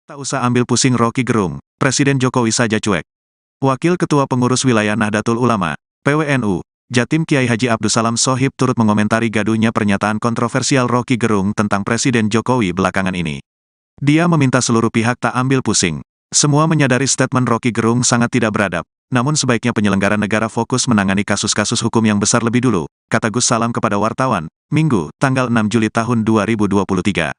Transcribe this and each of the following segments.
Tak usah ambil pusing Rocky Gerung, Presiden Jokowi saja cuek. Wakil Ketua Pengurus Wilayah Nahdlatul Ulama, PWNU, Jatim Kiai Haji Abdussalam Shohib turut mengomentari gaduhnya pernyataan kontroversial Rocky Gerung tentang Presiden Jokowi belakangan ini. Dia meminta seluruh pihak tak ambil pusing. Semua menyadari statement Rocky Gerung sangat tidak beradab, namun sebaiknya penyelenggara negara fokus menangani kasus-kasus hukum yang besar lebih dulu, kata Gus Salam kepada wartawan, Minggu, tanggal 6 Juli tahun 2023.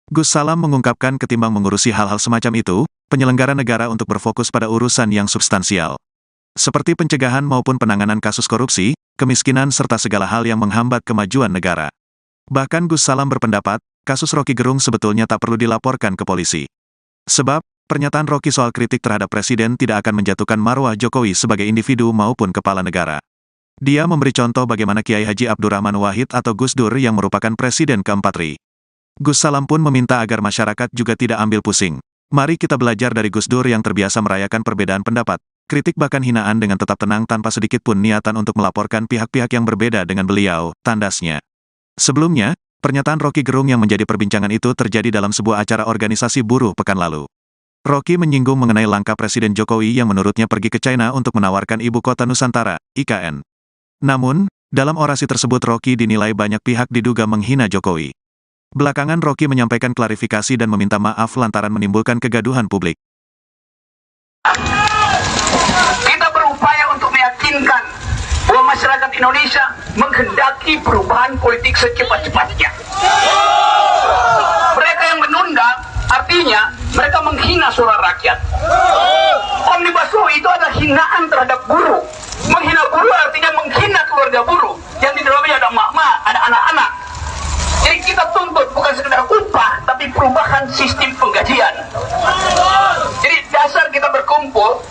Gus Salam mengungkapkan ketimbang mengurusi hal-hal semacam itu, penyelenggara negara untuk berfokus pada urusan yang substansial. Seperti pencegahan maupun penanganan kasus korupsi, kemiskinan serta segala hal yang menghambat kemajuan negara. Bahkan Gus Salam berpendapat, kasus Rocky Gerung sebetulnya tak perlu dilaporkan ke polisi. Sebab, pernyataan Rocky soal kritik terhadap Presiden tidak akan menjatuhkan marwah Jokowi sebagai individu maupun kepala negara. Dia memberi contoh bagaimana Kiai Haji Abdurrahman Wahid atau Gus Dur yang merupakan Presiden keempat RI. Gus Salam pun meminta agar masyarakat juga tidak ambil pusing. Mari kita belajar dari Gus Dur yang terbiasa merayakan perbedaan pendapat, kritik bahkan hinaan dengan tetap tenang tanpa sedikit pun niatan untuk melaporkan pihak-pihak yang berbeda dengan beliau, tandasnya. Sebelumnya, pernyataan Rocky Gerung yang menjadi perbincangan itu terjadi dalam sebuah acara organisasi buruh pekan lalu. Rocky menyinggung mengenai langkah Presiden Jokowi yang menurutnya pergi ke China untuk menawarkan Ibu Kota Nusantara, IKN. Namun, dalam orasi tersebut Rocky dinilai banyak pihak diduga menghina Jokowi. Belakangan Rocky menyampaikan klarifikasi dan meminta maaf lantaran menimbulkan kegaduhan publik. Kita berupaya untuk meyakinkan bahwa masyarakat Indonesia menghendaki perubahan politik secepat-cepatnya. Mereka yang menunda, artinya mereka menghina suara rakyat. Omnibus Law itu adalah hinaan terhadap buruh. Menghina buruh artinya menghina keluarga buruh, yang di dalamnya ada mak-mak, ada anak-anak. Jadi kita tuntut bukan sekedar upah, tapi perubahan sistem penggajian. Jadi dasar kita berkumpul,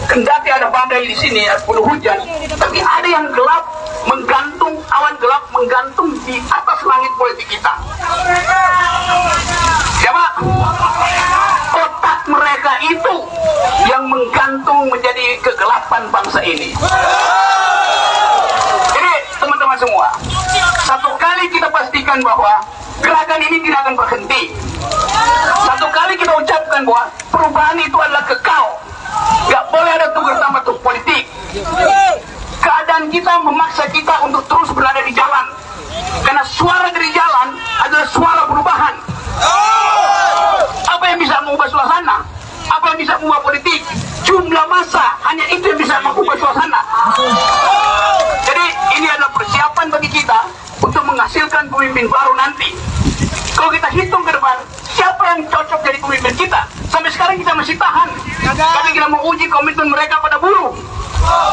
kendati ada badai di sini, ada penuh hujan, tapi ada yang gelap menggantung, awan gelap menggantung di atas langit politik kita. Siapa? Otak mereka itu yang menggantung menjadi kegelapan bangsa ini. Jadi teman-teman semua, satu kali kita pastikan bahwa gerakan ini tidak akan berhenti. Satu kali kita ucapkan bahwa perubahan itu adalah kekal. Gak boleh ada tukar tambah politik. Keadaan kita memaksa kita untuk terus berada di jalan. Karena suara dari jalan adalah suara perubahan. Apa yang bisa mengubah suasana? Apa yang bisa mengubah politik? Jumlah massa, hanya itu yang bisa mengubah suasana. Jadi ini adalah persiapan bagi kita untuk menghasilkan pemimpin baru nanti. Kalau kita hitung ke depan, siapa yang cocok jadi pemimpin kita? Sampai sekarang kita masih tahan, karena kita mau uji komitmen mereka pada buruh.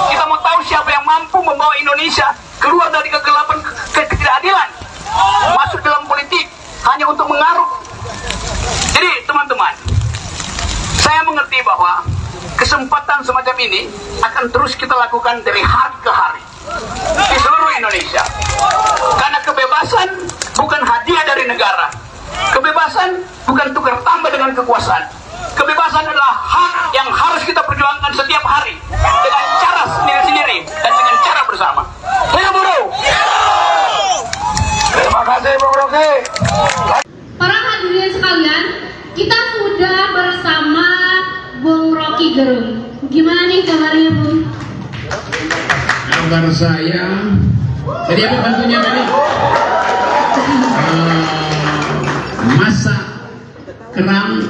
Kita mau tahu siapa yang mampu membawa Indonesia keluar dari kegelapan ketidakadilan, masuk dalam politik hanya untuk mengaruk. Jadi teman-teman, saya mengerti bahwa kesempatan semacam ini akan terus kita lakukan dari hari ke hari di seluruh Indonesia. Karena kebebasan bukan hadiah dari negara. Kebebasan bukan tukar tambah dengan kekuasaan. Kebebasan adalah hak yang harus kita perjuangkan setiap hari dengan cara sendiri-sendiri dan dengan cara bersama. Saya buruh. Terima kasih Bung Rocky. Para hadirin sekalian, kita sudah bersama Bung Rocky Gerung. Gimana nih kabarnya, Bung? Kabar saya, jadi apa bantunya tadi? Masak kerang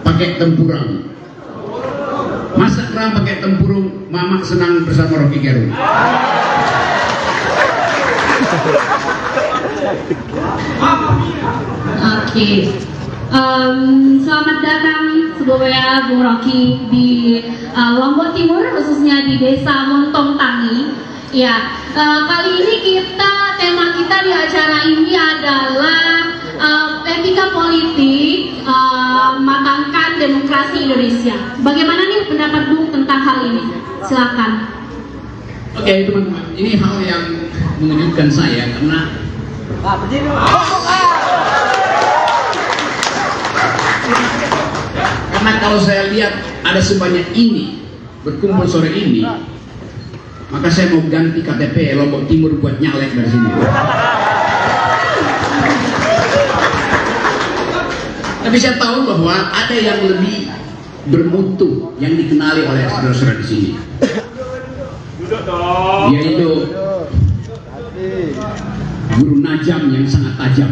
pakai tempurung. Masak kerang pakai tempurung, Mamak senang bersama Rocky Gerung. Oke. Selamat datang sebelumnya Bung Rocky di Lombok Timur, khususnya di Desa Montong Tangi. Ya, kali ini tema kita di acara ini adalah etika politik, matangkan demokrasi Indonesia. Bagaimana nih pendapat Bung tentang hal ini? Silakan. Oke teman-teman, ini hal yang mengejutkan saya karena kalau saya lihat ada sebanyak ini berkumpul sore ini, maka saya mau ganti KTP Lombok Timur buat nyalek dari sini. Tapi saya tahu bahwa ada yang lebih bermutu yang dikenali oleh saudara-saudara di sini, yaitu guru najam yang sangat tajam.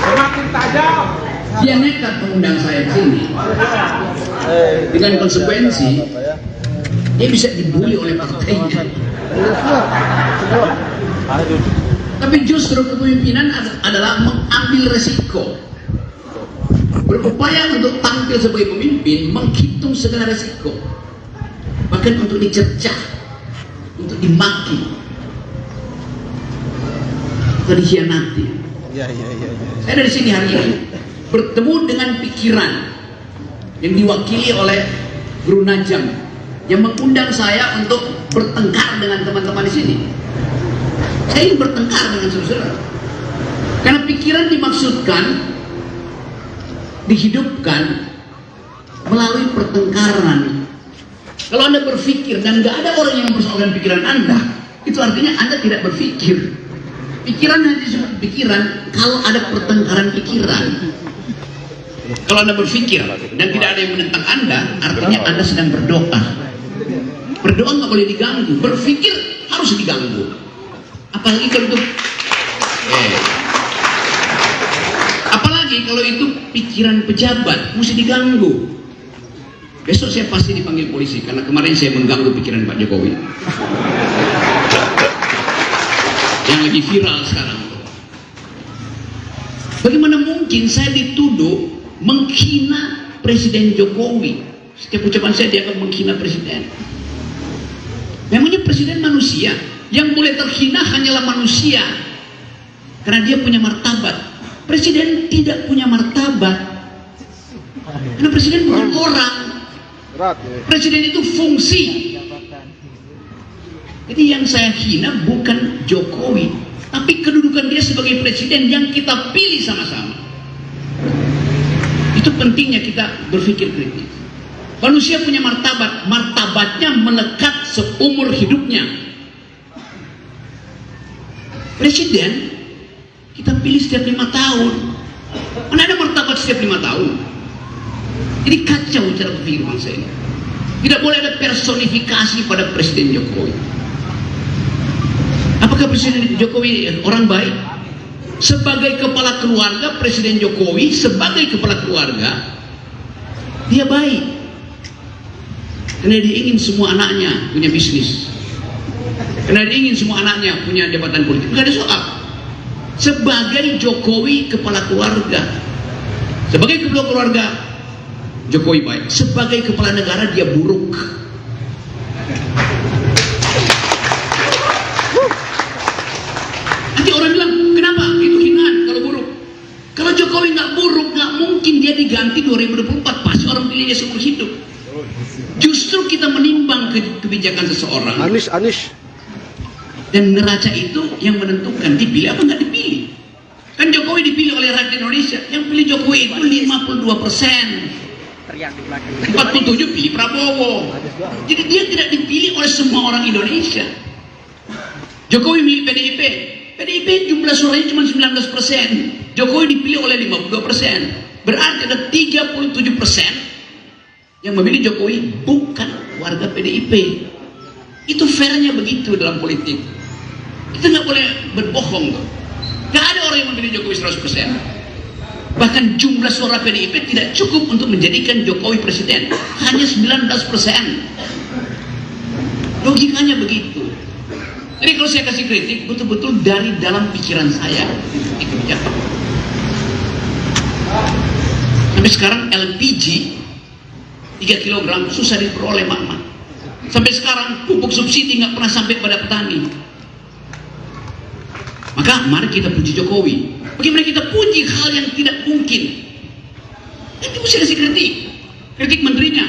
Semakin tajam. Dia nekat mengundang saya ke sini. Dengan konsekuensi dia bisa dibully oleh partainya. Tapi justru kepemimpinan adalah mengambil resiko, berupaya untuk tampil sebagai pemimpin, menghitung segala resiko, bahkan untuk dicercah, untuk dimaki, atau dikhianati. Saya dari sini hari ini bertemu dengan pikiran yang diwakili oleh Guru Najam yang mengundang saya untuk bertengkar dengan teman-teman di sini. Saya ingin bertengkar dengan saudara, karena pikiran dimaksudkan dihidupkan melalui pertengkaran. Kalau Anda berpikir dan nggak ada orang yang mempersoalkan pikiran Anda, itu artinya Anda tidak berpikir. Pikiran hanya disebut pikiran kalau ada pertengkaran pikiran. Kalau Anda berpikir dan tidak ada yang menentang Anda, artinya Anda sedang berdoa. Berdoa nggak boleh diganggu, berpikir harus diganggu. Apalagi kalau itu apalagi kalau itu pikiran pejabat, mesti diganggu. Besok saya pasti dipanggil polisi karena kemarin saya mengganggu pikiran Pak Jokowi yang lagi viral sekarang. Bagaimana mungkin saya dituduh menghina Presiden Jokowi? Setiap ucapan saya dianggap menghina presiden. Memangnya presiden manusia? Yang boleh terhina hanyalah manusia, karena dia punya martabat. Presiden tidak punya martabat, karena presiden bukan orang. Presiden itu fungsi. Jadi yang saya hina bukan Jokowi, tapi kedudukan dia sebagai presiden yang kita pilih sama-sama. Itu pentingnya kita berpikir kritis. Manusia punya martabat, martabatnya melekat seumur hidupnya. Presiden kita pilih setiap 5 tahun. Mana ada martabat setiap 5 tahun? Jadi kacau cara berpikir bangsa ini. Tidak boleh ada personifikasi pada Presiden Jokowi. Apakah Presiden Jokowi orang baik? Sebagai kepala keluarga, Presiden Jokowi sebagai kepala keluarga dia baik, karena dia ingin semua anaknya punya bisnis, karena dia ingin semua anaknya punya jabatan politik. Tidak ada soal. Sebagai Jokowi kepala keluarga, sebagai kepala keluarga Jokowi baik. Sebagai kepala negara dia buruk. Nanti orang bilang, kenapa? Itu hinaan kalau buruk. Kalau Jokowi nggak buruk, nggak mungkin dia diganti 2024. Pasti orang pilih dia seumur hidup. Justru kita menimbang kebijakan seseorang. Anies. Dan neraca itu yang menentukan dipilih apa nggak dipilih. Kan Jokowi dipilih oleh rakyat Indonesia. Yang pilih Jokowi itu 52%. 47 pilih Prabowo. Jadi dia tidak dipilih oleh semua orang Indonesia. Jokowi milih PDIP. PDIP jumlah suaranya cuma 19%. Jokowi dipilih oleh 52%. Berarti ada 37% yang memilih Jokowi bukan warga PDIP. Itu fairnya begitu dalam politik. Kita nggak boleh berbohong tuh. Nggak ada orang yang memilih Jokowi 100%. Bahkan jumlah suara PDIP tidak cukup untuk menjadikan Jokowi presiden. Hanya 19%. Logikanya begitu. Jadi kalau saya kasih kritik, betul-betul dari dalam pikiran saya. Itu kebijakan. Sampai sekarang LPG 3 kg susah diperoleh mama. Sampai sekarang pupuk subsidi nggak pernah sampai pada petani. Maka mari kita puji Jokowi. Bagaimana kita puji hal yang tidak mungkin? Itu mesti kasih kritik. Kritik menterinya.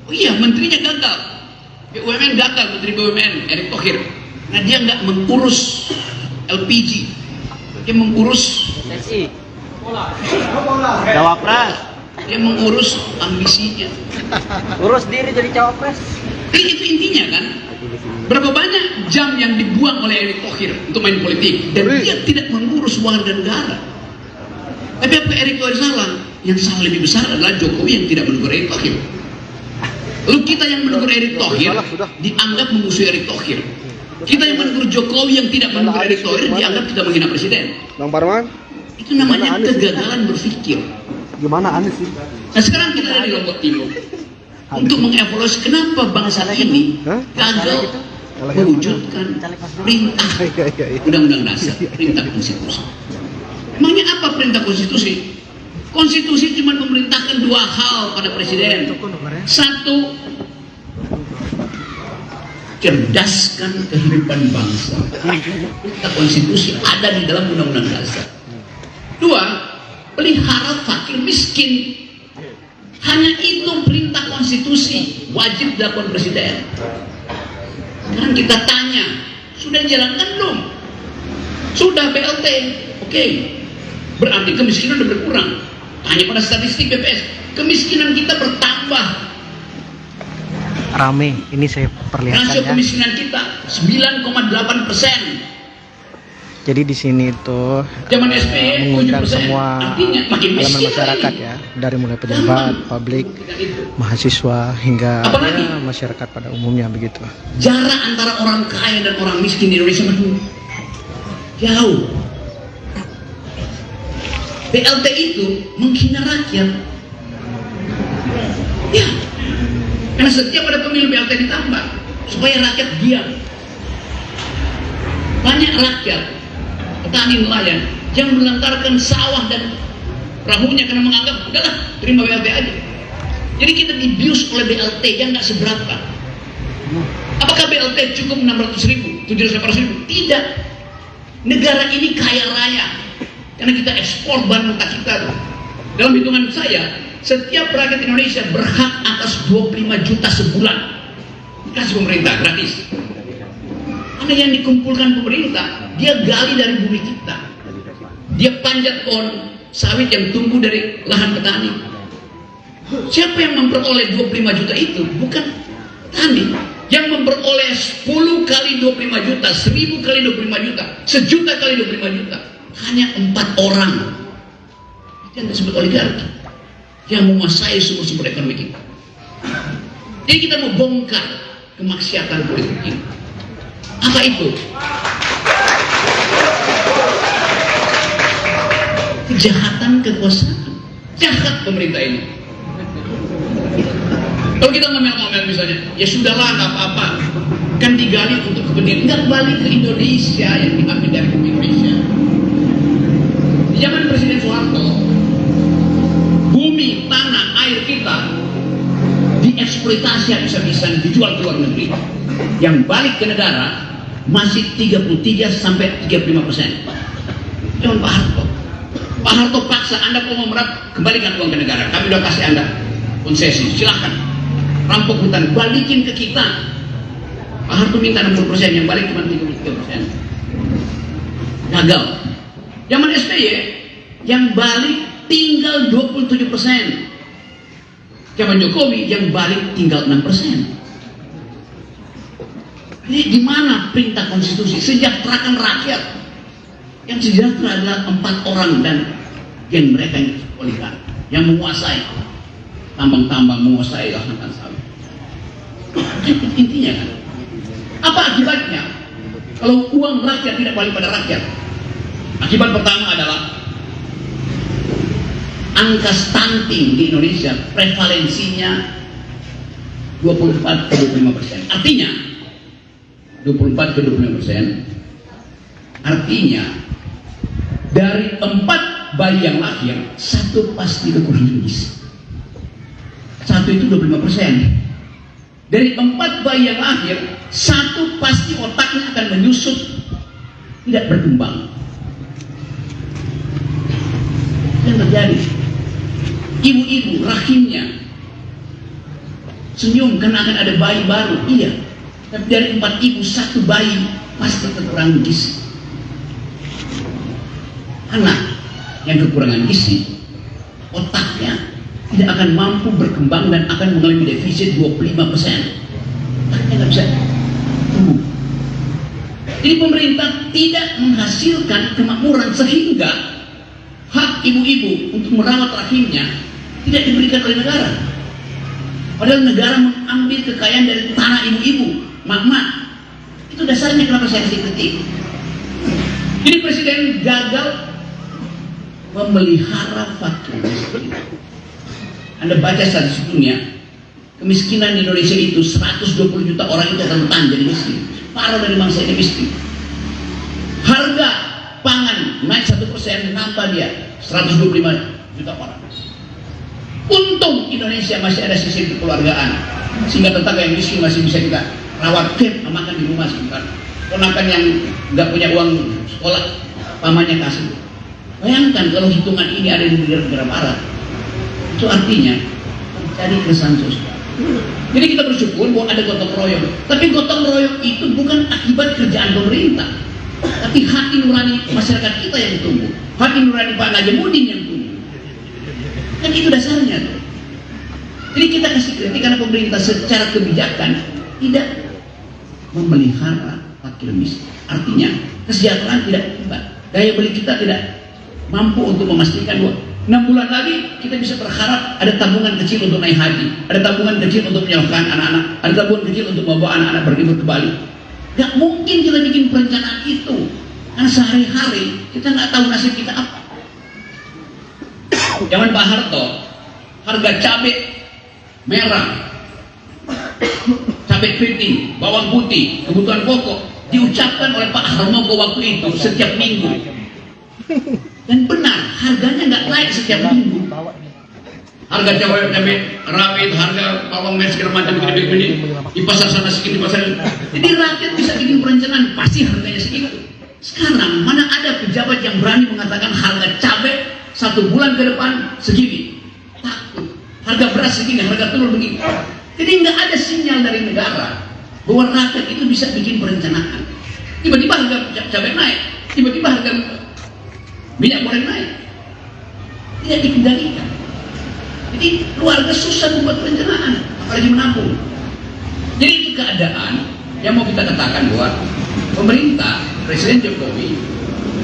Oh iya, menterinya gagal. BUMN gagal, Menteri BUMN Erick Thohir. Nah dia nggak mengurus LPG, dia mengurus Cawapres. Dia mengurus ambisinya. Urus diri jadi cawapres. Jadi itu intinya kan. Berapa banyak jam yang dibuang oleh Erick Thohir untuk main politik dan dia tidak mengurus warga negara. Tapi apa Erick Thohir salah? Yang salah lebih besar adalah Jokowi yang tidak menegur Erick Thohir. Lalu kita yang menegur Erick Thohir dianggap memusuhi Erick Thohir. Kita yang menegur Jokowi yang tidak menegur Erick Thohir dianggap tidak menghina presiden. Bang Parman, Itu namanya kegagalan berpikir. gimana Anies sih? Nah sekarang kita ada di Lombok Timur untuk mengevaluasi kenapa bangsa ini gagal mewujudkan perintah undang-undang dasar, perintah konstitusi. Emangnya apa perintah konstitusi? Konstitusi cuma memerintahkan dua hal pada presiden. Satu, cerdaskan kehidupan bangsa. Perintah konstitusi ada di dalam undang-undang dasar. Dua, pelihara fakir miskin. Hanya itu perintah konstitusi wajib dilakukan presiden. Sekarang kita tanya, sudah dijalankan belum? Sudah BLT, oke. Berarti kemiskinan sudah berkurang. Tanya pada statistik BPS, kemiskinan kita bertambah. Rame, ini saya perlihatkan Rasio ya. kemiskinan kita 9,8%. Jadi di sini itu Zaman SBY mengundang 7%. semua Artinya makin elemen miskin masyarakat lagi. ya, dari mulai pejabat, publik, mahasiswa hingga Apalagi? ya, masyarakat pada umumnya begitu. Jarak antara orang kaya dan orang miskin di Indonesia makin jauh. BLT itu menghina rakyat. Ya, karena setiap ada pemilu BLT ditambah supaya rakyat diam. Banyak rakyat, petani nelayan yang melantarkan sawah dan perahunya karena menganggap udahlah terima BLT aja. Jadi kita dibius oleh BLT yang nggak seberapa. Apakah BLT cukup 600.000, 700.000? Tidak. Negara ini kaya raya karena kita ekspor bahan mentah kita. Dalam hitungan saya, setiap rakyat Indonesia berhak atas 25 juta sebulan dikasih pemerintah gratis. Karena yang dikumpulkan pemerintah, dia gali dari bumi kita. Dia panjat pohon sawit yang tumbuh dari lahan petani. Siapa yang memperoleh 25 juta itu? Bukan petani. Yang memperoleh 10 kali 25 juta, 1000 kali 25 juta, 1.000.000 kali 25 juta. Hanya 4 orang. Itu yang disebut oligarki. Yang menguasai sumber-sumber ekonomi kita. Jadi kita mau bongkar kemaksiatan politik ini. Apa itu? Kejahatan kekuasaan. Jahat pemerintah ini. Kalau kita ngomel-ngomel misalnya, ya sudahlah nggak apa-apa, kan digali untuk kepentingan, nggak balik ke Indonesia yang diambil dari Indonesia. Di zaman Presiden Soeharto, bumi, tanah, air kita dieksploitasi habis-habisan, dijual ke luar negeri. Yang balik ke negara masih 33 sampai 35%. Jangan Pak Harto. Pak Harto paksa Anda kalau mau merat, kembalikan uang ke negara. Kami udah kasih Anda konsesi, silahkan. Rampok hutan, balikin ke kita. Pak Harto minta 60%, yang balik cuma 33%. Gagal. Zaman SBY, yang balik tinggal 27%. Zaman Jokowi, yang balik tinggal 6%. Ini di mana perintah konstitusi? Sejahterakan rakyat. Yang sejahtera adalah 4 orang dan geng mereka yang oligarki, yang menguasai tambang-tambang, menguasai lahan sawit. Itu intinya kan. Apa akibatnya kalau uang rakyat tidak balik pada rakyat? Akibat pertama adalah angka stunting di Indonesia prevalensinya 24 ke 25%. Artinya 24 ke 25%. Artinya dari 4 bayi yang lahir, 1 pasti kekurangan gizi. 1 itu 25%. Dari 4 bayi yang lahir, 1 pasti otaknya akan menyusut, tidak berkembang. Yang terjadi, ibu-ibu rahimnya senyum karena akan ada bayi baru, iya. Tapi dari 4 ibu, 1 bayi pasti kekurangan gizi. Anak yang kekurangan gizi, otaknya tidak akan mampu berkembang dan akan mengalami defisit 25%. Otaknya nggak bisa tumbuh. Jadi pemerintah tidak menghasilkan kemakmuran sehingga hak ibu-ibu untuk merawat rahimnya tidak diberikan oleh negara. Padahal negara mengambil kekayaan dari tanah ibu-ibu, mak-mak. Itu dasarnya kenapa saya kasih kritik. Ini presiden gagal memelihara fakir miskin. Anda baca statistik dunia, kemiskinan di Indonesia itu 120 juta orang itu akan rentan jadi miskin. Separuh dari bangsa ini miskin. Harga pangan naik 1%, nambah dia 125 juta orang. Untung Indonesia masih ada sistem kekeluargaan, sehingga tetangga yang miskin masih bisa kita rawat, makan di rumah sebentar. Ponakan yang nggak punya uang sekolah, pamannya kasih. Bayangkan kalau hitungan ini ada di negara barat, itu artinya mencari keresahan sosial. Jadi kita bersyukur bahwa ada gotong royong, tapi gotong royong itu bukan akibat kerjaan pemerintah, tapi hati nurani masyarakat kita yang tumbuh, hati nurani Pak Najamudin yang tumbuh. Kan itu dasarnya tuh. Jadi kita kasih kritik karena pemerintah secara kebijakan tidak memelihara fakir miskin. Artinya kesejahteraan tidak tiba, daya beli kita tidak mampu untuk memastikan bahwa 6 bulan lagi kita bisa berharap ada tabungan kecil untuk naik haji, ada tabungan kecil untuk menyalurkan anak-anak, ada tabungan kecil untuk membawa anak-anak berlibur ke Bali. Gak mungkin kita bikin perencanaan itu, karena sehari-hari kita nggak tahu nasib kita apa. Zaman Pak Harto, harga cabai merah, cabai keriting, bawang putih, kebutuhan pokok diucapkan oleh Pak Harmoko waktu itu setiap minggu. Dan benar, harganya nggak naik setiap minggu. Harga cabai rawit, harga bawang merah segala macam gede-gede di pasar sana sedikit, di pasar. Jadi rakyat bisa bikin perencanaan, pasti harganya segitu. Sekarang mana ada pejabat yang berani mengatakan harga cabai 1 bulan ke depan segini? Takut. Harga beras segini, harga telur begini. Jadi nggak ada sinyal dari negara bahwa rakyat itu bisa bikin perencanaan. Tiba-tiba harga cabai naik, tiba-tiba harga minyak goreng naik, tidak dikendalikan. Jadi keluarga susah membuat perencanaan, apalagi menabung. Jadi itu keadaan yang mau kita katakan bahwa pemerintah, Presiden Jokowi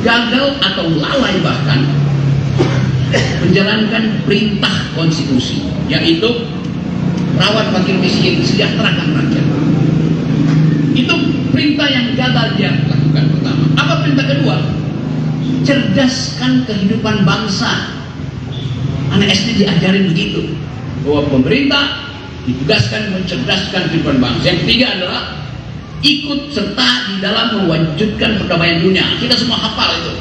gagal atau lalai bahkan menjalankan perintah konstitusi, yaitu rawat fakir miskin, sejahterakan rakyat. Itu perintah yang gagal dia lakukan pertama. Apa perintah kedua? Cerdaskan kehidupan bangsa. Anak SD diajarin begitu, bahwa pemerintah ditugaskan mencerdaskan kehidupan bangsa. Yang ketiga adalah ikut serta di dalam mewujudkan perdamaian dunia. Kita semua hafal itu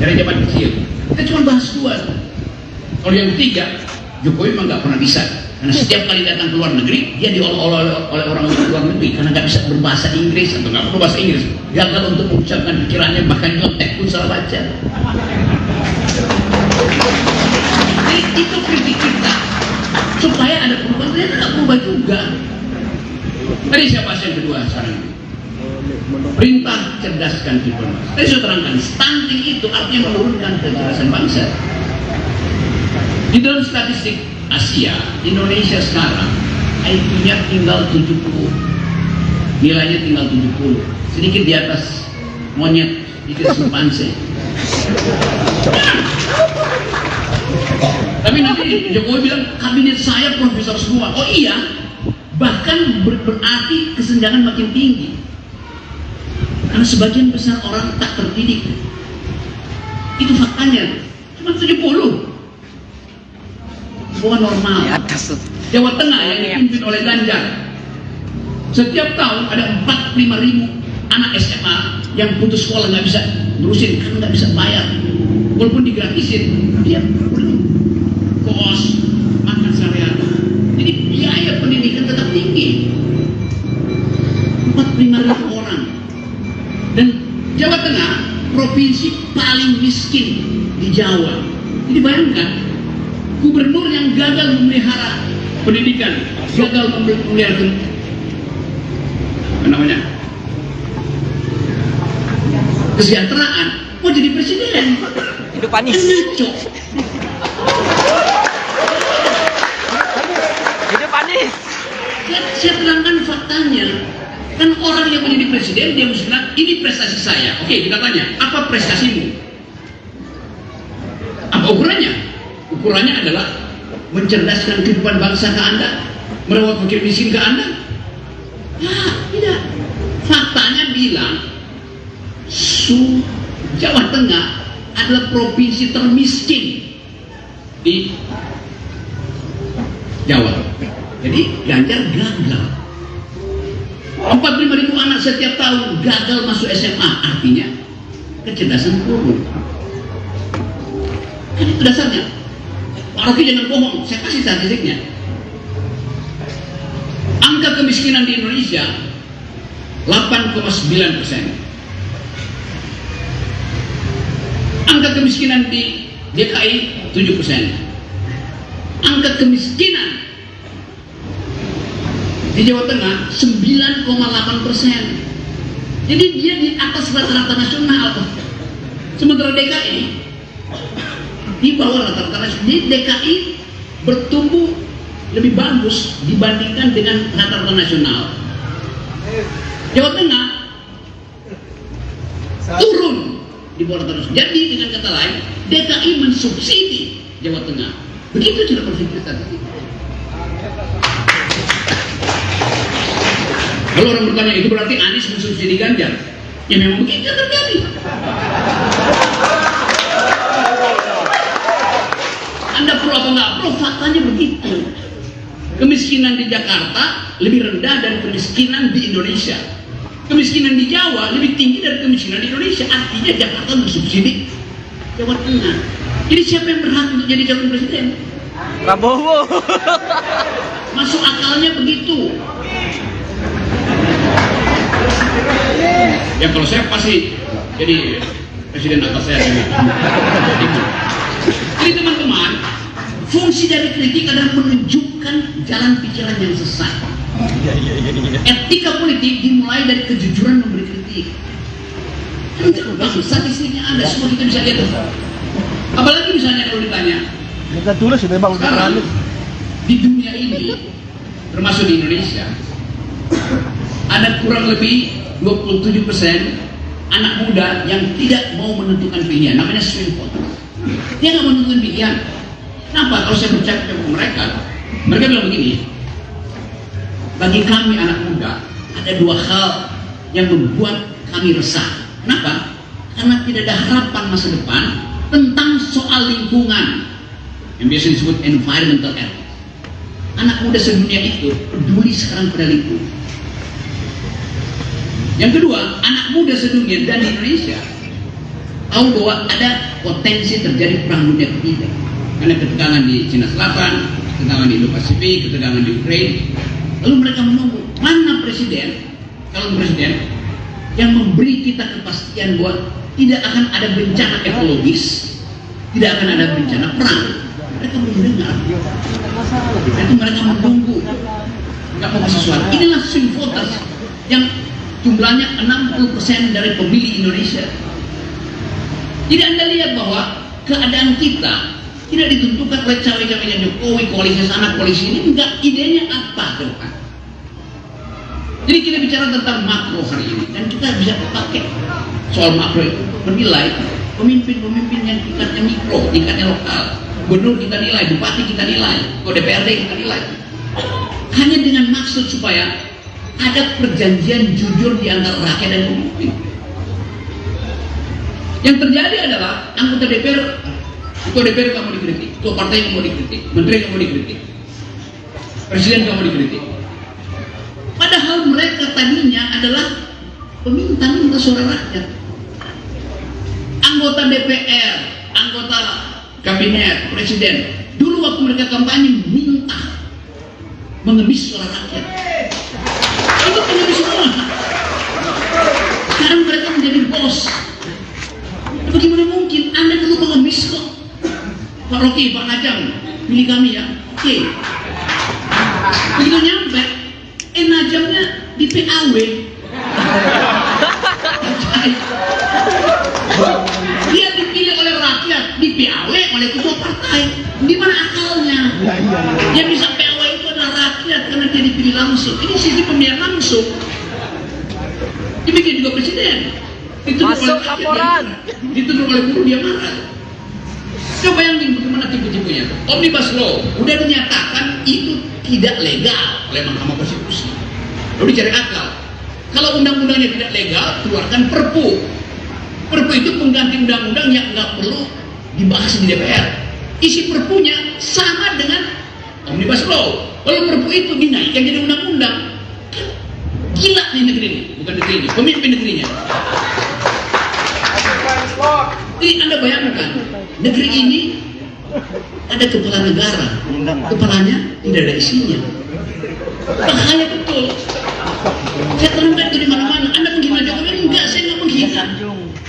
dari zaman kecil. Kita cuma bahas dua. Kalau yang ketiga, Jokowi memang nggak pernah bisa, karena setiap kali datang ke luar negeri dia diolok-olok oleh orang luar negeri karena nggak bisa berbahasa Inggris atau nggak perlu bahasa Inggris, gagal untuk mengucapkan pikirannya, bahkan nyontek pun salah baca. Jadi itu kritik kita supaya ada perubahan. Ternyata nggak berubah juga. Tadi saya bahas yang kedua sekarang. Perintah cerdaskan kehidupan bangsa. Tadi saya terangkan, stunting itu artinya menurunkan kecerdasan bangsa. Di dalam statistik Asia, Indonesia sekarang IQ-nya tinggal 70, nilainya tinggal 70, sedikit di atas monyet, sedikit simpanse. Tapi nanti Jokowi bilang kabinet saya profesor semua. Oh iya, bahkan berarti kesenjangan makin tinggi. Karena sebagian besar orang tak terdidik. Itu faktanya. Cuma 70. Bukan normal. Jawa Tengah yang dipimpin oleh Ganjar, setiap tahun ada 45.000 anak SMA yang putus sekolah, nggak bisa nerusin karena nggak bisa bayar. Walaupun digratisin, dia perlu kos, makan sehari-hari. Jadi biaya pendidikan tetap tinggi. 45.000 orang. Dan Jawa Tengah provinsi paling miskin di Jawa. Jadi bayangkan, gubernur yang gagal memelihara pendidikan, gagal memelihara kesejahteraan, mau jadi presiden. Hidup Anies. Hidup Anies. Saya terangkan faktanya. Kan orang yang menjadi presiden dia mesti bilang ini prestasi saya. Oke, kita tanya, apa prestasimu? Apa ukurannya? Ukurannya adalah mencerdaskan kehidupan bangsa ke Anda, merawat fakir miskin ke Anda? Ya, tidak. Faktanya bilang Jawa Tengah adalah provinsi termiskin di Jawa. Jadi Ganjar gagal. 45.000 anak setiap tahun gagal masuk SMA, artinya kecerdasan turun. Kan itu dasarnya. Pak Rocky jangan bohong, saya kasih statistiknya. Angka kemiskinan di Indonesia 8,9%. Angka kemiskinan di DKI 7%. Angka kemiskinan di Jawa Tengah 9,8%. Jadi dia di atas rata-rata nasional. Sementara DKI di bawah rata-rata nasional. Jadi DKI bertumbuh lebih bagus dibandingkan dengan rata-rata nasional. Jawa Tengah turun di bawah rata-rata nasional. Jadi dengan kata lain, DKI mensubsidi Jawa Tengah. Begitu cara berpikir tadi. Kalau orang bertanya itu berarti Anies mensubsidi Ganjar, ya memang begitu yang terjadi. Anda perlu apa nggak perlu, faktanya begitu. Kemiskinan di Jakarta lebih rendah dari kemiskinan di Indonesia. Kemiskinan di Jawa lebih tinggi dari kemiskinan di Indonesia. Artinya Jakarta mensubsidi Jawa Tengah. Jadi siapa yang berhak untuk jadi calon presiden? Prabowo. Masuk akalnya begitu. Ya kalau saya pasti jadi presiden atas saya. Jadi teman-teman, fungsi dari kritik adalah menunjukkan jalan pikiran yang sesat. Etika politik dimulai dari kejujuran memberi kritik. Statistiknya ada, semua kita bisa lihat. Apalagi misalnya kalau ditanya, sekarang di dunia ini, termasuk di Indonesia, ada kurang lebih 27% anak muda yang tidak mau menentukan pilihan, namanya swing voter. Dia nggak mau menentukan pilihan. Kenapa? Kalau saya bercakap dengan mereka bilang begini, bagi kami anak muda ada dua hal yang membuat kami resah. Kenapa? Karena tidak ada harapan masa depan tentang soal lingkungan yang biasa disebut environmental health. Anak muda sedunia itu peduli sekarang pada lingkungan. Yang kedua, anak muda sedunia dan di Indonesia tahu bahwa ada potensi terjadi perang dunia ketiga karena ketegangan di Cina Selatan, ketegangan di Indo-Pasifik, ketegangan di Ukraina. Lalu mereka menunggu mana calon presiden yang memberi kita kepastian bahwa tidak akan ada bencana ekologis, tidak akan ada bencana perang. Mereka mendengar, itu mereka menunggu, nggak mau sesuatu. Inilah swing voters yang jumlahnya 60% dari pemilih Indonesia. Jadi Anda lihat bahwa keadaan kita tidak ditentukan oleh cawe-cawenya Jokowi, koalisi sana, koalisi ini. Enggak, idenya apa coba? Jadi kita bicara tentang makro hari ini, dan kita bisa pakai soal makro itu menilai pemimpin-pemimpin yang tingkatnya mikro, tingkatnya lokal. Gubernur kita nilai, bupati kita nilai, DPRD kita nilai. Hanya dengan maksud supaya ada perjanjian jujur di antara rakyat dan pemimpin. Yang terjadi adalah anggota DPR, ketua DPR kamu dikritik, ketua partai kamu dikritik, menteri kamu dikritik, presiden kamu dikritik. Padahal mereka tadinya adalah peminta-minta suara rakyat. Anggota DPR, anggota kabinet, presiden, dulu waktu mereka kampanye minta mengemis suara rakyat. Itu pengemis semua. Sekarang mereka menjadi bos. Bagaimana mungkin? Anda dulu pengemis kok. Pak Rocky, Pak Najam, pilih kami ya. Oke. Begitu nyampe, Najamnya di PAW. Dia dipilih oleh rakyat, di PAW oleh ketua partai. Di mana akalnya? Yang bisa PAW itu adalah rakyat karena dia dipilih langsung. Ini sisi pemilihan langsung. Demikian juga presiden. Masuk laporan. Dituduh oleh buruh, dia marah. Coba bayangin bagaimana tipu-tipunya. Omnibus Law udah dinyatakan itu tidak legal oleh Mahkamah Konstitusi. Lalu dicari akal. Kalau undang-undangnya tidak legal, keluarkan Perpu. Perpu itu pengganti undang-undang yang nggak perlu dibahas di DPR. Isi perpunya sama dengan Omnibus Law. Lalu Perpu itu dinaikkan jadi undang-undang. Gila nih negeri ini, bukan negeri ini, pemimpin negerinya. Jadi Anda bayangkan, negeri ini ada kepala negara, kepalanya tidak ada isinya. Bahaya betul. Saya terangkan itu di mana-mana. Anda menghina Jokowi? Enggak, saya nggak menghina.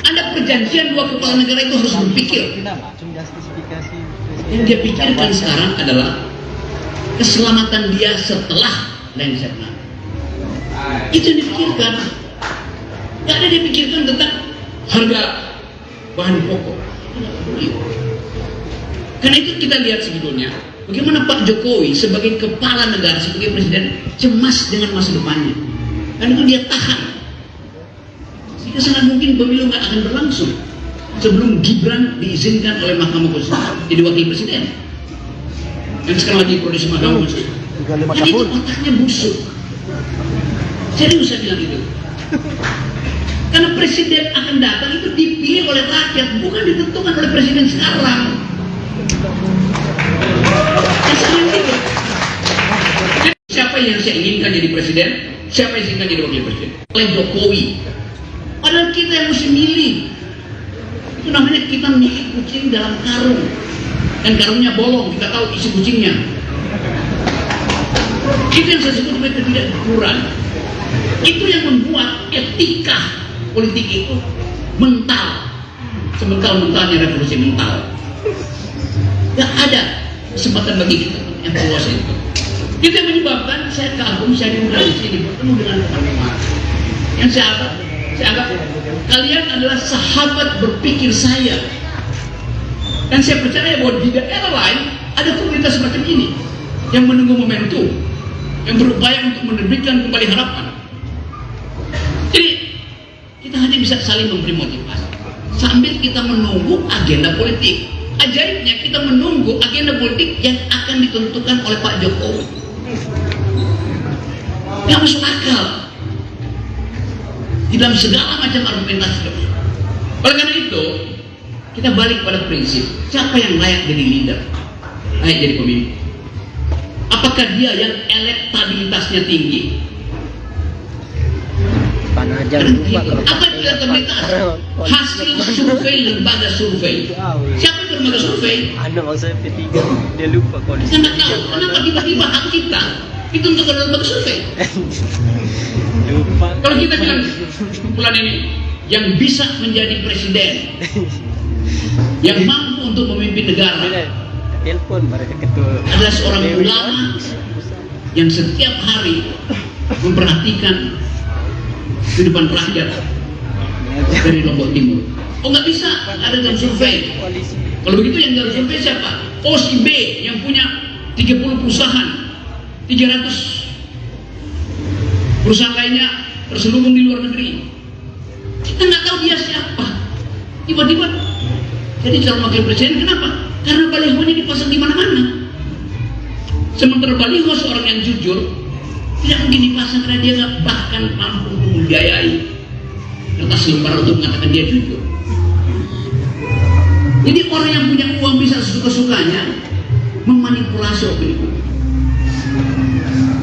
Anda perjanjian dua kepala negara itu harus berpikir. Yang dia pikirkan sekarang adalah keselamatan dia setelah Lengserna. Itu yang dipikirkan. Nggak ada dipikirkan tentang harga bahan pokok. Karena itu kita lihat sebetulnya bagaimana Pak Jokowi sebagai kepala negara, sebagai presiden cemas dengan masa depannya. Karena itu dia tahan. Sehingga sangat mungkin pemilu nggak akan berlangsung sebelum Gibran diizinkan oleh Mahkamah Konstitusi jadi wakil presiden. Dan sekarang lagi produksi Mahkamah Konstitusi. Jadi itu otaknya busuk. Serius saya bilang itu. Karena presiden akan datang itu dipilih oleh rakyat, bukan ditentukan oleh presiden sekarang. Siapa yang saya inginkan jadi presiden? Siapa yang inginkan jadi wakil presiden? Oleh Jokowi. Padahal kita yang mesti milih. Itu namanya kita milih kucing dalam karung. Dan karungnya bolong, kita tahu isi kucingnya. Itu yang saya sebut mereka tidak kurang. Itu yang membuat etika politik itu mental. Semental-mentalnya revolusi mental. Gak ada kesempatan bagi kita evaluasi itu. Itu yang menyebabkan saya kagum, saya diundang di sini bertemu dengan teman-teman. Yang saya anggap kalian adalah sahabat berpikir saya. Dan saya percaya bahwa di daerah lain ada komunitas semacam ini yang menunggu momentum, yang berupaya untuk menerbitkan kembali harapan. Jadi kita hanya bisa saling memberi motivasi sambil kita menunggu agenda politik. Ajaibnya kita menunggu agenda politik yang akan ditentukan oleh Pak Jokowi. Yang masuk akal di dalam segala macam argumentasi. Oleh karena itu kita balik pada prinsip, siapa yang layak jadi leader, layak jadi pemimpin? Apakah dia yang elektabilitasnya tinggi? Apa itu elektabilitas? Hasil survei lembaga survei. Siapa itu lembaga survei? Anda maksudnya P3, dia lupa koalisi. Kita nggak tahu kenapa tiba-tiba hak kita itu untuk lembaga survei. Lupa. Kalau kita bilang kumpulan ini yang bisa menjadi presiden, yang mampu untuk memimpin negara, Telepon mereka ketua adalah seorang ulama yang setiap hari memperhatikan kehidupan rakyat dari Lombok Timur. Oh nggak bisa, ada dalam survei. Kalau begitu yang dalam survei siapa? Oh si B yang punya 30 perusahaan, 300 perusahaan lainnya terselubung di luar negeri. Kita nggak tahu dia siapa. Tiba-tiba jadi calon wakil presiden. Kenapa? Karena balihonya dipasang di mana-mana. Sementara baliho seorang yang jujur tidak mungkin dipasang karena dia nggak bahkan mampu membiayai kertas lembar untuk mengatakan dia jujur. Jadi orang yang punya uang bisa sesuka-sukanya memanipulasi opini publik.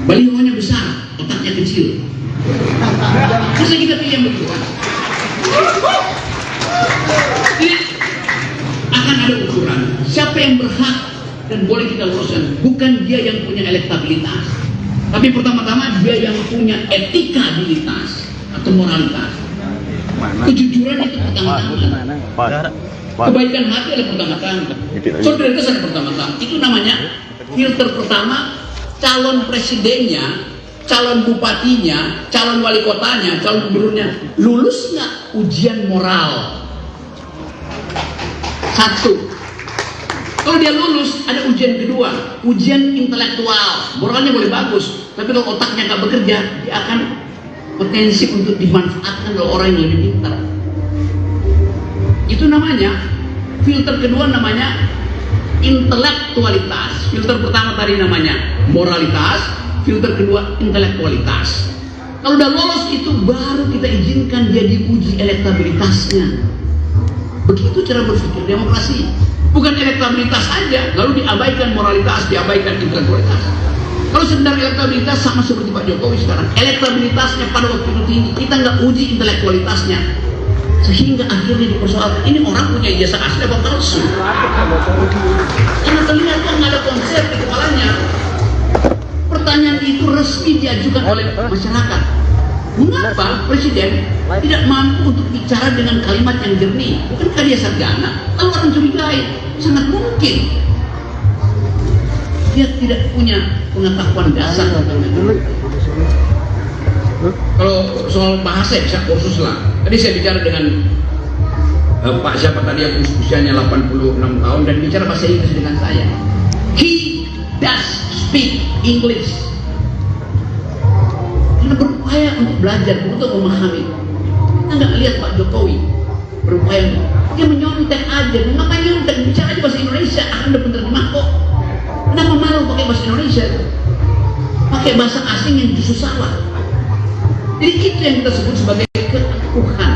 Balihonya besar, otaknya kecil. Masa kita pilih yang begitu? Jadi akan ada ukuran. Siapa yang berhak dan boleh kita luruskan? Bukan dia yang punya elektabilitas, tapi pertama-tama dia yang punya etikabilitas atau moralitas. Kejujuran itu pertama-tama. Kebaikan hati adalah pertama-tama. Solidaritas adalah pertama-tama. Itu namanya filter pertama. Calon presidennya, calon bupatinya, calon wali kotanya, calon gubernurnya lulus nggak ujian moral? Satu. Kalau dia lulus, ada ujian kedua, ujian intelektual. Moralnya boleh bagus, tapi kalau otaknya nggak bekerja, dia akan potensi untuk dimanfaatkan oleh orang yang lebih pintar. Itu namanya filter kedua, namanya intelektualitas. Filter pertama tadi namanya moralitas, filter kedua intelektualitas. Kalau udah lolos itu baru kita izinkan dia diuji elektabilitasnya. Begitu cara berpikir demokrasi. Bukan elektabilitas saja, lalu diabaikan moralitas, diabaikan intelektualitas. Kalau sekedar elektabilitas sama seperti Pak Jokowi sekarang, elektabilitasnya pada waktu itu tinggi, kita nggak uji intelektualitasnya, sehingga akhirnya dipersoalkan ini orang punya ijazah asli apa palsu. Karena terlihat kok nggak ada konsep di kepalanya. Pertanyaan itu resmi diajukan oleh masyarakat. Mengapa presiden tidak mampu untuk bicara dengan kalimat yang jernih? Bukankah dia sarjana? Lalu orang curigai, sangat mungkin dia tidak punya pengetahuan dasar. Kalau soal bahasa bisa kursus lah. Tadi saya bicara dengan Pak siapa tadi yang usianya 86 tahun dan bicara bahasa Inggris dengan saya. He does speak English. Karena berupaya untuk belajar, untuk memahami. Kita nggak lihat Pak Jokowi berupaya, dia menyontek aja. Ngapain nyontek? Bicara aja bahasa Indonesia, akan ada penerjemah kok. Kenapa malu pakai bahasa Indonesia? Pakai bahasa asing yang justru salah. Jadi itu yang kita sebut sebagai keangkuhan.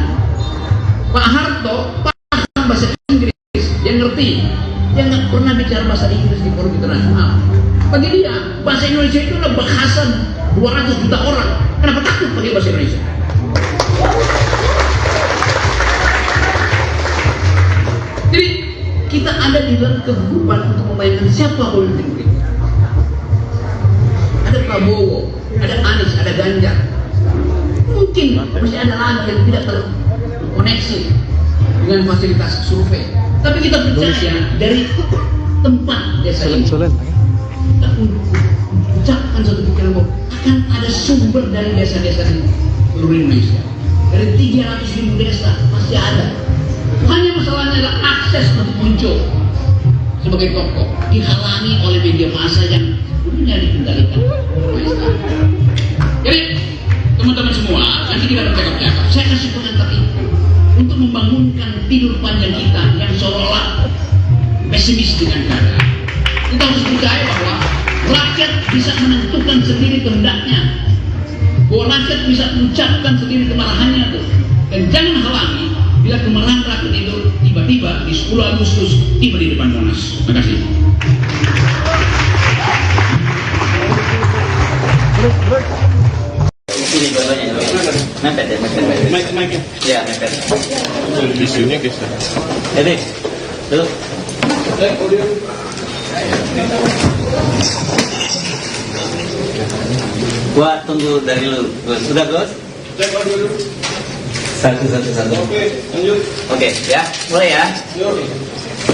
Pak Harto paham bahasa Inggris, dia ngerti. Dia nggak pernah bicara bahasa Inggris di forum internasional. Bagi dia, bahasa Indonesia itu adalah bahasa 200 juta orang. Kenapa takut pakai bahasa Indonesia? Jadi kita ada di dalam kehidupan untuk membayangkan siapa pemimpin kita. Ada Prabowo, ada Anies, ada Ganjar. Mungkin masih ada lagi yang tidak terkoneksi dengan fasilitas survei. Tapi kita percaya dari tempat desa ini, kita ucapkan satu pikiran bahwa akan ada sumber dari desa-desa di seluruh Indonesia. Dari 300.000 desa pasti ada. Hanya masalahnya adalah akses untuk muncul sebagai tokoh dihalangi oleh media massa yang punya dikendalikan. Jadi teman-teman semua, nanti kita bercakap-cakap. Saya kasih pengantar itu untuk membangunkan tidur panjang kita yang seolah-olah pesimis dengan keadaan. Kita harus percaya bahwa rakyat bisa menentukan sendiri kehendaknya, bahwa rakyat bisa mengucapkan sendiri kemarahannya itu. Dan jangan halangi bila kemarahan rakyat itu tiba-tiba di 10 Agustus tiba di depan Monas. Terima kasih. Ini dua-duanya, mepet ya, mepet. Ya, mepet. Visunya guys. Jadi, dulu. Gua tunggu dari lu. Sudah, Bos? Satu. Oke, lanjut. Oke, ya, mulai ya.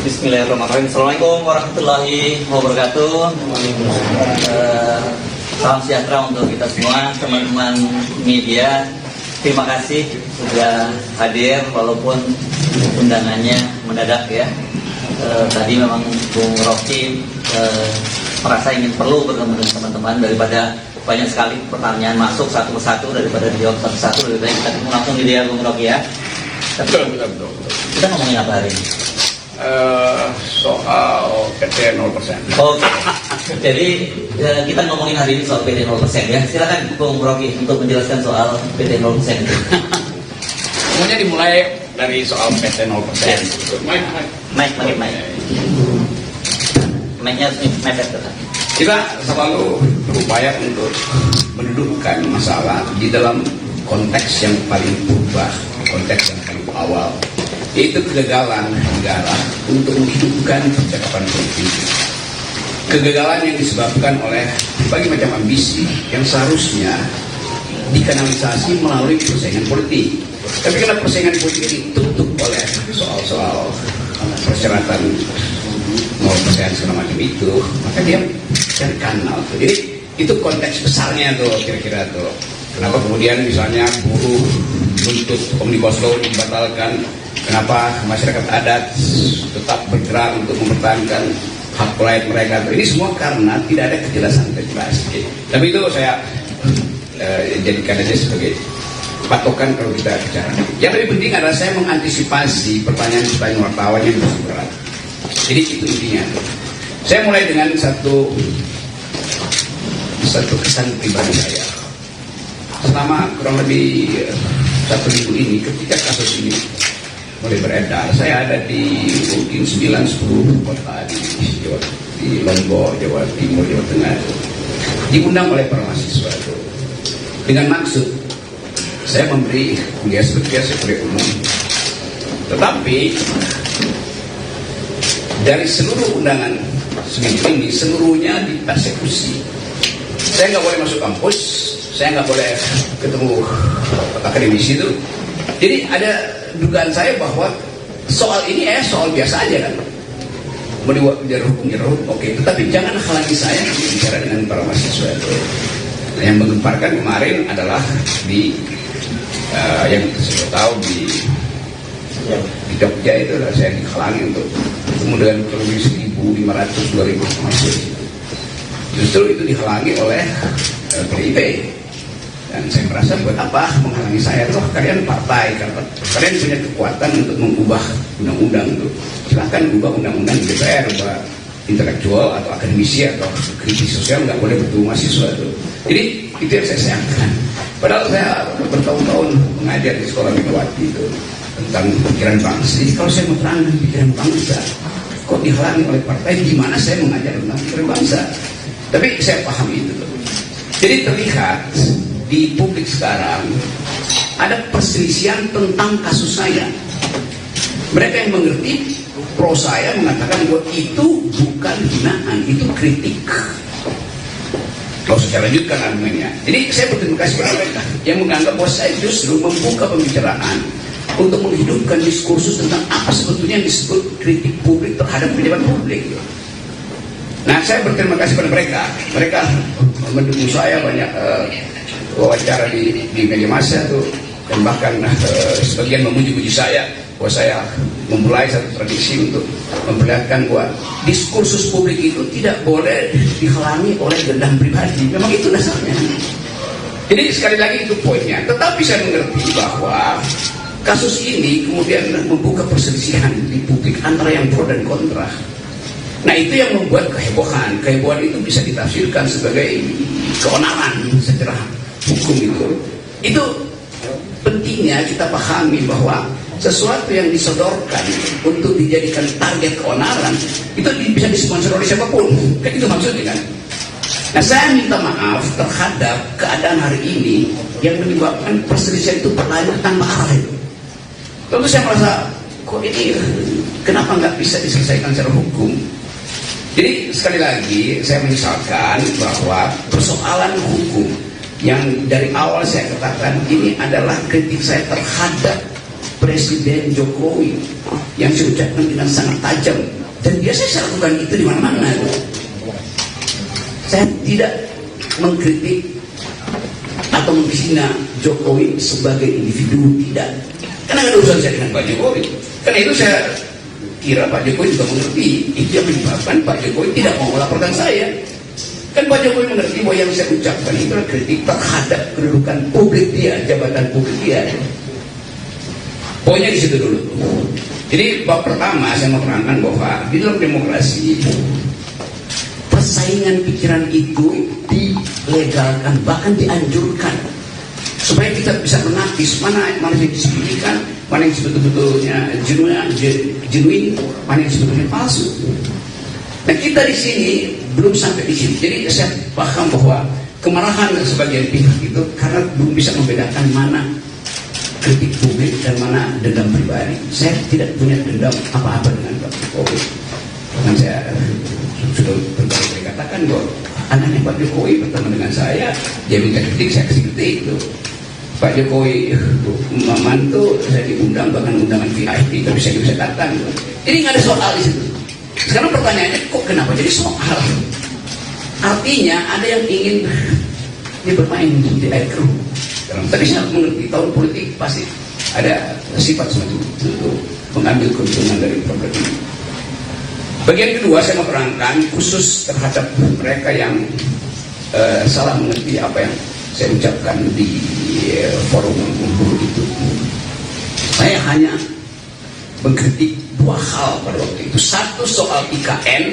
Bismillahirrahmanirrahim. Assalamualaikum warahmatullahi wabarakatuh. Salam sejahtera untuk kita semua, teman-teman media. Terima kasih sudah hadir walaupun undangannya mendadak ya. Tadi memang Bung Rocky merasa ingin perlu bertemu dengan teman-teman daripada banyak sekali pertanyaan masuk satu persatu, daripada dijawab satu-satu, lebih baik kita ketemu langsung di dia Bung Rocky ya. Betul. Kita ngomongin apa hari ini? Soal PT 0%. Oke. Jadi kita ngomongin hari ini soal PT 0% ya. Silakan Bung Rocky untuk menjelaskan soal PT 0% itu. Semuanya dimulai dari soal PT 0%. Mike. Mic-nya mepet tetap. Kita selalu berupaya untuk mendudukkan masalah di dalam konteks yang paling purba, konteks yang paling awal, yaitu kegagalan negara untuk menghidupkan percakapan politik. Kegagalan yang disebabkan oleh berbagai macam ambisi yang seharusnya dikanalisasi melalui persaingan politik. Tapi karena persaingan politik ditutup oleh soal-soal persyaratan 0% segala macam itu, maka dia cari kanal. Jadi itu konteks besarnya tuh kira-kira tuh. Kenapa kemudian misalnya buruh menuntut Omnibus Law dibatalkan? Kenapa masyarakat adat tetap bergerak untuk mempertahankan hak rakyat mereka? Ini semua karena tidak ada kejelasan regulasi. Tapi itu saya jadikan aja sebagai patokan kalau kita bicara. Yang lebih penting adalah saya mengantisipasi pertanyaan-pertanyaan wartawan yang berat. Jadi itu intinya. Saya mulai dengan satu kesan pribadi saya. Selama kurang lebih 1 minggu ini, ketika kasus ini mulai beredar, saya ada di mungkin 9-10 kota di Lombok, Jawa Timur, Jawa Tengah, diundang oleh para mahasiswa itu dengan maksud saya memberi kuliah seperti umum. Tetapi dari seluruh undangan seminggu ini, seluruhnya dipersekusi. Saya nggak boleh masuk kampus, saya nggak boleh ketemu akademisi itu. Jadi ada dugaan saya bahwa soal ini soal biasa aja kan. Mau dijar hukum, oke. Tetapi jangan halangi saya bicara dengan para mahasiswa itu. Nah, yang menggemparkan kemarin adalah di yang saya tahu di Jogja itu saya dihalangi untuk ketemu dengan lebih 1.500-2.000 mahasiswa. Justru itu dihalangi oleh PDIP. Dan saya merasa buat apa menghalangi saya? Toh kalian partai, kalian punya kekuatan untuk mengubah undang-undang itu. Silahkan ubah undang-undang di DPR, ubah intelektual atau akademisi atau kritis sosial, nggak boleh bertemu mahasiswa itu. Jadi itu yang saya sayangkan. Padahal saya bertahun-tahun mengajar di sekolah Megawati itu tentang pikiran bangsa. Jadi kalau saya mau terangkan pikiran bangsa, kok dihalangi oleh partai? Gimana saya mengajar tentang pikiran bangsa? Tapi saya paham itu. Jadi terlihat di publik sekarang ada perselisihan tentang kasus saya. Mereka yang mengerti pro saya mengatakan bahwa itu bukan hinaan, itu kritik. Kalau saya lanjutkan argumennya. Jadi saya berterima kasih kepada mereka yang menganggap bahwa saya justru membuka pembicaraan untuk menghidupkan diskursus tentang apa sebetulnya yang disebut kritik publik terhadap pejabat publik. Nah, saya berterima kasih pada mereka. Mereka mendukung saya banyak wawancara di media massa tuh, dan bahkan sebagian memuji-muji saya bahwa saya memulai satu tradisi untuk memperlihatkan bahwa diskursus publik itu tidak boleh dihalangi oleh dendam pribadi. Memang itu dasarnya. Jadi sekali lagi itu poinnya. Tetapi saya mengerti bahwa kasus ini kemudian membuka perselisihan di publik antara yang pro dan kontra. Nah, itu yang membuat kehebohan. Kehebohan itu bisa ditafsirkan sebagai keonaran secara hukum itu. Itu pentingnya kita pahami bahwa sesuatu yang disodorkan untuk dijadikan target keonaran itu bisa disponsor oleh siapapun. Kan itu maksudnya kan. Nah, saya minta maaf terhadap keadaan hari ini yang menyebabkan perselisihan itu berlanjut tanpa arah itu. Tentu saya merasa kok ini kenapa nggak bisa diselesaikan secara hukum. Jadi sekali lagi saya menyesalkan bahwa persoalan hukum yang dari awal saya katakan ini adalah kritik saya terhadap Presiden Jokowi yang saya ucapkan dengan sangat tajam, dan biasanya saya lakukan itu di mana-mana. Saya tidak mengkritik atau menghina Jokowi sebagai individu, tidak, karena ada urusan saya dengan Pak Jokowi. Karena itu saya kira Pak Jokowi juga mengerti itu yang menyebabkan Pak Jokowi tidak mau melaporkan saya. Kan Pak Jokowi mengerti bahwa yang saya ucapkan itu adalah kritik terhadap kedudukan publik dia, jabatan publik dia. Poinnya di situ dulu. Jadi bab pertama saya mau terangkan bahwa di dalam demokrasi persaingan pikiran itu dilegalkan, bahkan dianjurkan, supaya kita bisa menapis mana yang disembunyikan, mana yang sebetulnya genuine, mana yang sebetulnya palsu. Nah, kita di sini belum sampai di sini. Jadi saya paham bahwa kemarahan sebagian pihak itu karena belum bisa membedakan mana kritik publik dan mana dendam pribadi. Saya tidak punya dendam apa-apa dengan Pak Jokowi. Bahkan saya sudah berkali-kali katakan bahwa anaknya Pak Jokowi bertemu dengan saya, dia minta kritik, saya kasih kritik itu. Pak Jokowi mantu saya diundang, bahkan undangan VIP, tapi saya bisa datang. Jadi nggak ada soal di situ. Sekarang pertanyaannya, kok kenapa jadi soal? Artinya ada yang ingin dia bermain di air keruh. Tapi saya mengerti tahun politik pasti ada sifat semacam itu untuk mengambil keuntungan dari program ini. Bagian kedua saya mau terangkan khusus terhadap mereka yang salah mengerti apa yang saya ucapkan di forum buruh itu. Saya hanya mengkritik dua hal pada waktu itu. Satu soal IKN,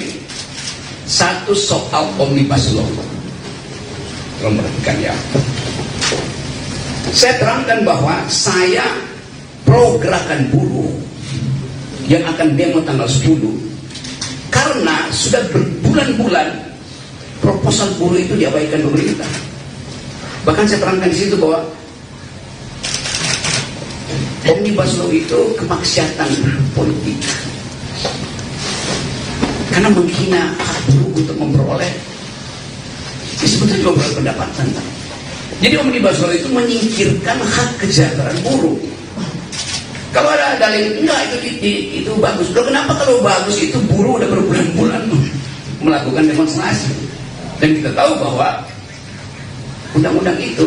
Satu soal omnibus law. Tolong perhatikan ya. Saya terangkan bahwa saya pro gerakan buruh yang akan demo tanggal 10 karena sudah berbulan-bulan proposal buruh itu diabaikan pemerintah. Bahkan saya terangkan di situ bahwa omnibus law itu kemaksiatan politik karena menghina hak buruh untuk memperoleh disebutnya juga pendapatan. Jadi omnibus law itu menyingkirkan hak kesejahteraan buruh. Kalau ada dalil enggak itu bagus. Loh, kenapa kalau bagus itu buruh udah berbulan-bulan melakukan demonstrasi? Dan kita tahu bahwa undang-undang itu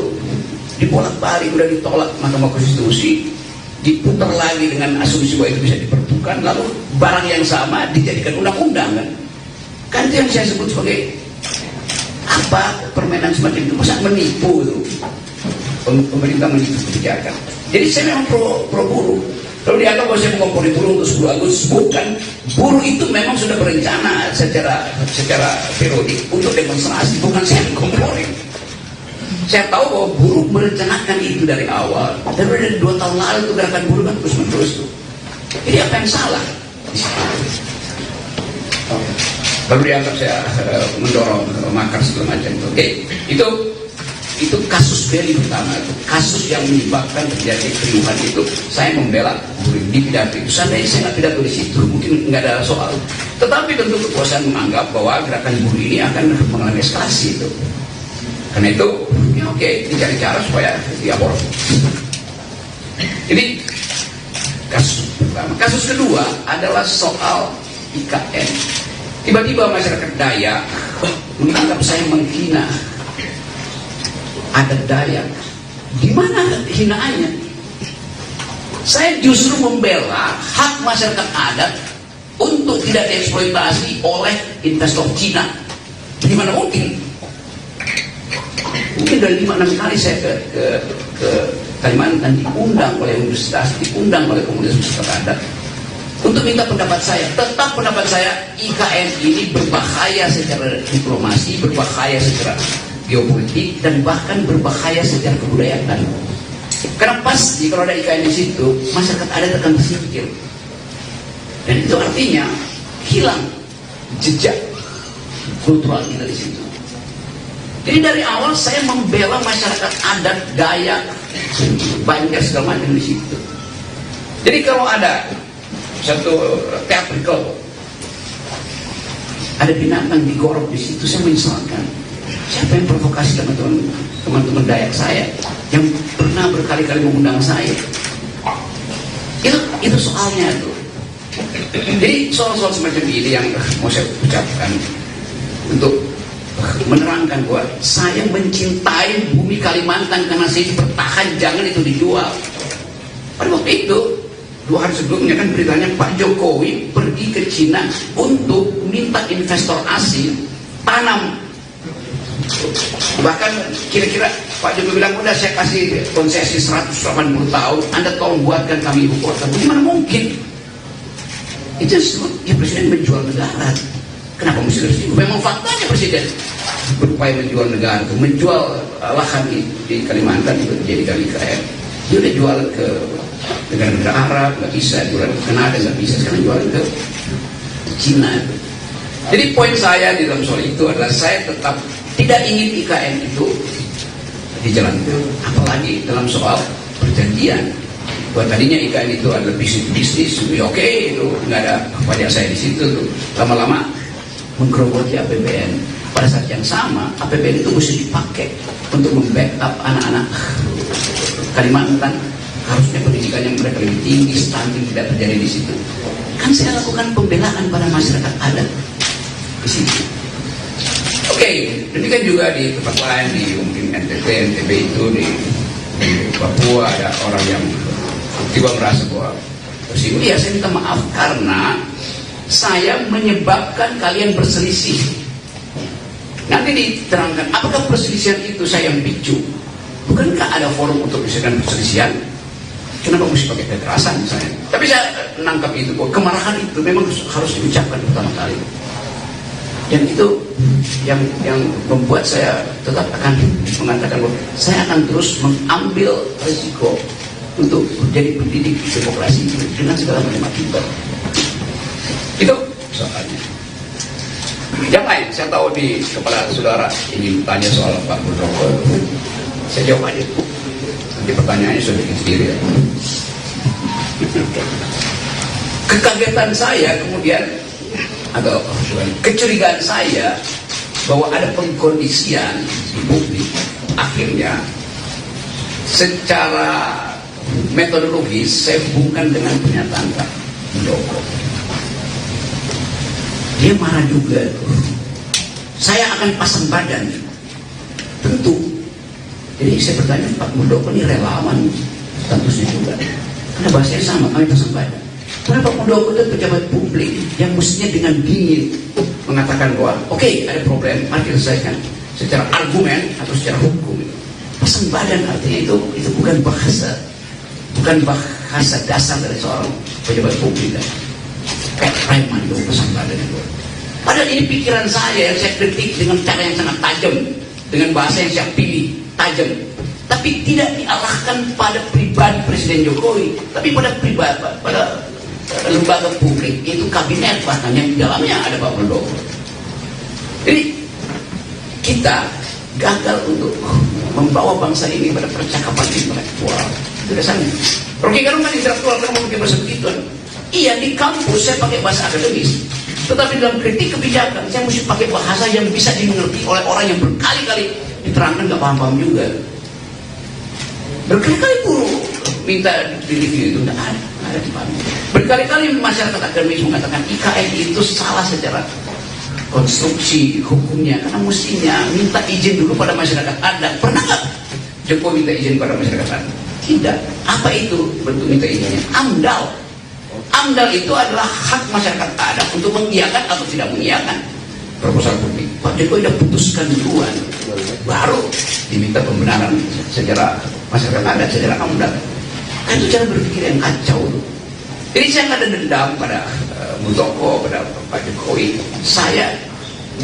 dibolak-balik, udah ditolak Mahkamah Konstitusi, diputar lagi dengan asumsi bahwa itu bisa diperpukan, lalu barang yang sama dijadikan undang-undang kan? Kan itu yang saya sebut sebagai apa, permainan semacam itu, masa menipu itu, pemerintah menipu kebijakan. Jadi saya memang pro buruh. Kalau dianggap bahwa saya mengompori buruh untuk 10 Agustus, bukan. Buruh itu memang sudah berencana secara periodik untuk demonstrasi, bukan saya mengompori. Saya tahu bahwa buruh merencanakan itu dari awal. Dan dari 2 tahun lalu itu gerakan buruh kan terus-menerus tuh. Jadi apa yang salah? Lalu dianggap saya mendorong makar segala macam. Oke, itu kasus Beli pertama, itu kasus yang menyebabkan terjadi keriuhan itu. Saya membela buruh di pidato itu. Seandainya saya nggak pidato di situ, mungkin nggak ada soal. Tetapi tentu kekuasaan menganggap bahwa gerakan buruh ini akan mengalami eskalasi itu. Karena itu, ya oke, dicari cara supaya diabor. Jadi kasus pertama. Kasus kedua adalah soal IKN. Tiba-tiba masyarakat Dayak menganggap saya menghina adat Dayak. Di mana hinaannya? Saya justru membela hak masyarakat adat untuk tidak dieksploitasi oleh investor Cina. Gimana mungkin? Mungkin dari 5-6 kali saya ke Kalimantan diundang oleh universitas, diundang oleh komunitas masyarakat adat untuk minta pendapat saya. Tetap pendapat saya, IKN ini berbahaya secara diplomasi, berbahaya secara geopolitik, dan bahkan berbahaya secara kebudayaan. Karena pasti kalau ada IKN di situ, masyarakat adat akan tersingkir. Dan itu artinya hilang jejak kultural kita di situ. Jadi dari awal saya membela masyarakat adat, Dayak, Banjar segala macam di situ. Jadi kalau ada satu teatrikal, ada binatang digorok di situ, saya menyesalkan. Siapa yang provokasi teman-teman Dayak saya yang pernah berkali-kali mengundang saya? Itu soalnya tuh. Jadi soal-soal semacam ini yang mau saya ucapkan untuk menerangkan bahwa saya mencintai bumi Kalimantan karena saya bertahan, jangan itu dijual. Pada waktu itu 2 hari sebelumnya kan beritanya Pak Jokowi pergi ke Cina untuk minta investor asing tanam. Bahkan kira-kira Pak Jokowi bilang, udah saya kasih konsesi 180 tahun, Anda tolong buatkan kami ibu kota. Bagaimana mungkin? Itu ya presiden menjual negara. Kenapa mesti dari situ? Memang faktanya presiden berupaya menjual negara, menjual lahan di Kalimantan itu dijadikan IKN. Dia udah jual ke negara-negara Arab, nggak bisa, jual ke Kanada nggak bisa, sekarang jual ke Cina. Jadi poin saya di dalam soal itu adalah saya tetap tidak ingin IKN itu dijalankan, apalagi dalam soal perjanjian. Buat tadinya IKN itu adalah bisnis, oke, itu nggak ada pajak saya di situ tuh. Lama-lama menggerogoti APBN. Pada saat yang sama, APBN itu mesti dipakai untuk membackup anak-anak Kalimantan. Harusnya pendidikannya mereka lebih tinggi, stunting tidak terjadi di situ. Kan saya lakukan pembelaan pada masyarakat adat di situ. Oke, demikian juga di tempat lain, di mungkin NTB itu di Papua ada orang yang tiba merasa bahwa tersinggung. Iya, saya minta maaf karena saya menyebabkan kalian berselisih. Nanti diterangkan apakah perselisihan itu saya yang picu. Bukankah ada forum untuk menyelesaikan perselisihan? Kenapa mesti pakai kekerasan misalnya? Tapi saya menangkap itu bahwa kemarahan itu memang harus diucapkan pertama kali. Dan itu yang membuat saya tetap akan mengatakan bahwa saya akan terus mengambil risiko untuk menjadi pendidik demokrasi dengan segala macam akibat. Itu soalnya. Yang lain, saya tahu di kepala saudara ingin tanya soal Pak Muldoko. Saya jawab aja. Nanti pertanyaannya sudah bikin sendiri ya. Kekagetan saya kemudian, atau kecurigaan saya bahwa ada pengkondisian di publik, akhirnya secara metodologis saya hubungkan dengan pernyataan Pak Muldoko. Dia marah juga. Saya akan pasang badan. Tentu. Jadi saya bertanya, Pak Muldoko ini relawan statusnya juga. Karena bahasanya sama, kami pasang badan. Karena Pak Muldoko itu pejabat publik yang mestinya dengan dingin mengatakan bahwa oke, ada problem, mari kita selesaikan secara argumen atau secara hukum. Pasang badan artinya itu bukan bahasa dasar dari seorang pejabat publik. Kayak preman itu pasang badan itu. Padahal ini pikiran saya yang saya kritik dengan cara yang sangat tajam, dengan bahasa yang saya pilih tajam, tapi tidak diarahkan pada pribadi Presiden Jokowi, tapi pada lembaga publik, yaitu kabinet, bahkan yang di dalamnya ada Pak Muldoko. Jadi kita gagal untuk membawa bangsa ini pada percakapan intelektual. Itu dasarnya. Rocky Gerung kan intelektual, karena mungkin bahasa begituan. Iya, di kampus saya pakai bahasa akademis, tetapi dalam kritik kebijakan saya mesti pakai bahasa yang bisa dimengerti oleh orang yang berkali-kali diterangkan nggak paham-paham juga. Berkali-kali guru minta di-review itu nggak ada dipahami. Berkali-kali masyarakat akademis mengatakan IKN itu salah secara konstruksi hukumnya, karena mestinya minta izin dulu pada masyarakat adat. Pernah nggak Jokowi minta izin pada masyarakat adat? Tidak. Apa itu bentuk minta izinnya? AMDAL. AMDAL itu adalah hak masyarakat adat untuk mengiyakan atau tidak mengiyakan proposal publik. Pak Jokowi sudah putuskan duluan, baru diminta pembenaran secara masyarakat adat, secara AMDAL. Kan itu cara berpikir yang kacau. Jadi saya nggak ada dendam pada Muldoko, pada Pak Jokowi. Saya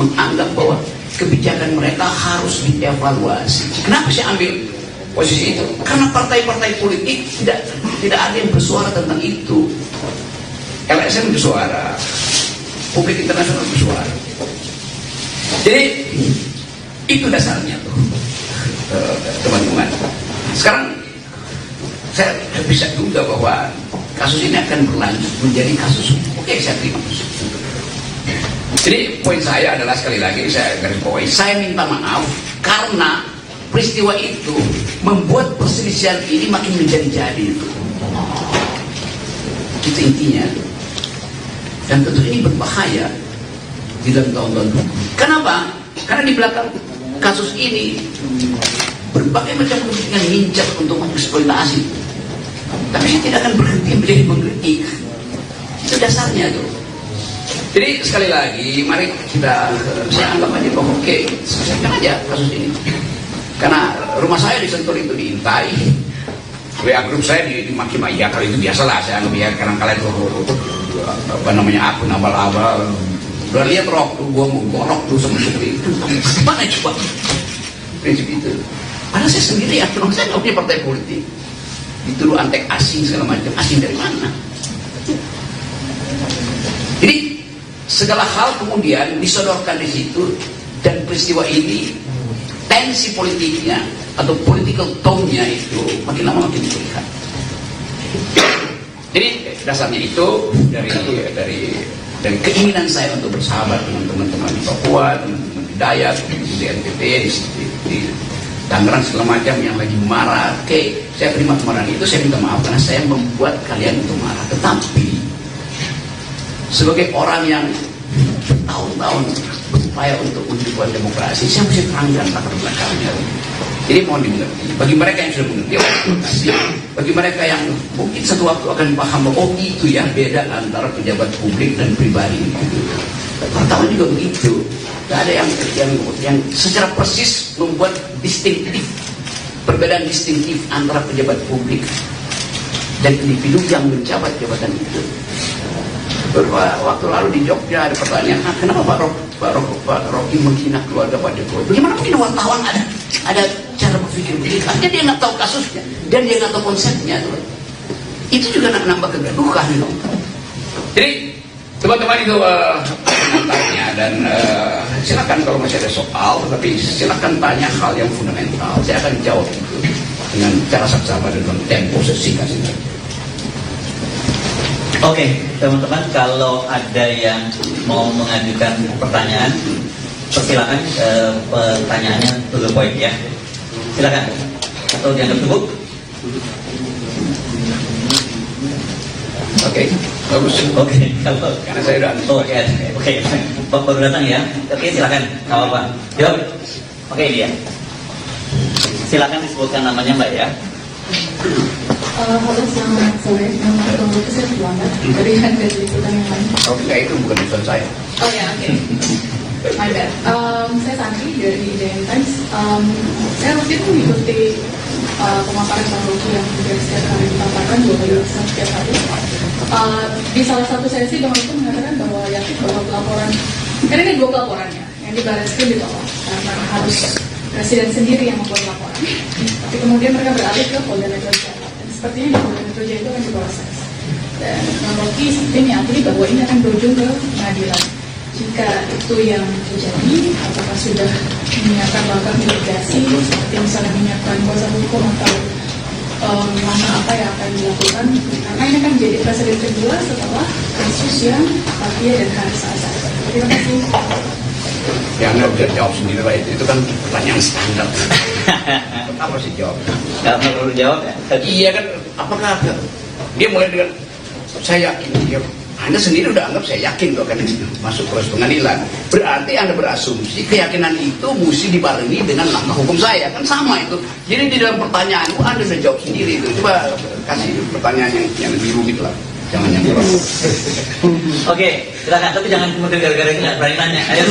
menganggap bahwa kebijakan mereka harus dievaluasi. Kenapa saya ambil posisi itu? Karena partai-partai politik tidak ada yang bersuara tentang itu. LSM bersuara, publik internasional bersuara. Jadi itu dasarnya tuh, teman-teman. Sekarang saya bisa duga bahwa kasus ini akan berlanjut menjadi kasus hukum. Oke, saya terima. Jadi poin saya adalah, sekali lagi saya garis bawahi, saya minta maaf karena peristiwa itu membuat perselisihan ini makin menjadi-jadi. Itu intinya. Dan tentu ini berbahaya di dalam tahun-tahun hukum. Kenapa? Karena di belakang kasus ini berbagai macam kepentingan ngincar untuk mengeksploitasi. Tapi saya tidak akan berhenti menjadi mengkritik. Itu dasarnya tuh. Jadi sekali lagi, mari saya anggap aja bahwa oke, selesaikan aja kasus ini. Karena rumah saya di Sentul itu diintai, WA grup saya dimaki-maki. Ya kalau itu biasalah, saya anggap ya, karena kalian apa namanya, akun abal-abal. Udah lihat rok, gua mau gorok tuh sama seperti itu. Mana coba prinsip itu? Padahal saya sendiri, saya nggak punya partai politik. Dituduh antek asing segala macam. Asing dari mana? Jadi segala hal kemudian disodorkan di situ, dan peristiwa ini tensi politiknya atau political tone-nya itu makin lama makin terlihat. Jadi dasarnya itu dari keinginan saya untuk bersahabat dengan teman-teman di Papua, teman-teman di Dayak, di NTT, di Tangerang segala macam yang lagi marah. Oke, saya terima kemarahan itu, saya minta maaf karena saya membuat kalian itu marah. Tetapi sebagai orang yang bertahun-tahun berupaya untuk menghidupkan demokrasi, saya mesti terangkan latar belakangnya. Jadi mohon dimengerti. Bagi mereka yang sudah mengerti, terima kasih. Bagi mereka yang mungkin satu waktu akan paham bahwa oh itu ya beda antara pejabat publik dan pribadi. Pertama juga begitu. Tidak ada yang secara persis membuat distintif, perbedaan distintif antara pejabat publik dan individu yang menjabat jabatan itu. Beberapa waktu lalu di Jogja ada pertanyaan, kenapa Pak Rocky menghina keluarga Pak Jokowi? Bagaimana mungkin wartawan ada cara berpikir begitu? Artinya dia nggak tahu kasusnya dan dia nggak tahu konsepnya. Itu juga nambah kegaduhan. Jadi teman-teman itu tanya dan silakan kalau masih ada soal, tetapi silakan tanya hal yang fundamental. Saya akan jawab itu dengan cara saksama dan tempo sesingkat saja. Oke, teman-teman, kalau ada yang mau mengajukan pertanyaan, persilakan pertanyaannya to the point ya. Silakan. Atau dianggap cukup? Oke, bagus. Oke, kalau Karena saya udah oke, Pak baru datang ya. Oke, silakan. Nggak apa-apa. Jawab. Oke, dia. Silakan disebutkan namanya Mbak ya. Halo, selamat sore. Nama aku saya Belanda dari liputan yang lain. Oke, itu bukan urusan saya. Oh ya, oke. My bad. Saya Santi dari DN Times. Saya waktu itu mengikuti pemaparan Bang Rocky yang setiap hari dipaparkan 2 kali setiap hari. Di salah satu sesi Bang Rocky mengatakan bahwa yakin bahwa pelaporan, karena ini 2 pelaporannya yang di Barreskrim ditolak karena harus presiden sendiri yang membuat laporan. Tapi kemudian mereka beralih ke Polda Metro Jaya. Sepertinya di Polda Metro Jaya itu akan diproses. Dan Bang Rocky seperti meyakini bahwa ini akan berujung ke pengadilan. Jika itu yang terjadi, apakah sudah menyiapkan langkah mitigasi, seperti misalnya menyiapkan kuasa hukum atau langkah apa yang akan dilakukan? Karena ini akan menjadi presiden kedua setelah kasus yang Fathia dan Haris Azhar. Terima kasih. Ya, Anda bisa jawab sendiri lah, itu kan pertanyaan standar. Apa sih jawab? Nggak perlu jawab ya. Iya kan, apakah dia mulai dengan saya yakin dia, Anda sendiri udah anggap saya yakin tuh akan masuk proses pengadilan. Berarti Anda berasumsi keyakinan itu mesti dibarengi dengan langkah hukum saya, kan sama itu. Jadi di dalam pertanyaan Anda sudah jawab sendiri itu. Coba kasih pertanyaan yang lebih rumit lah. Jangan yang berat. Oke, silakan. Tapi jangan kemudian gara-gara itu nggak berani nanya. Ayo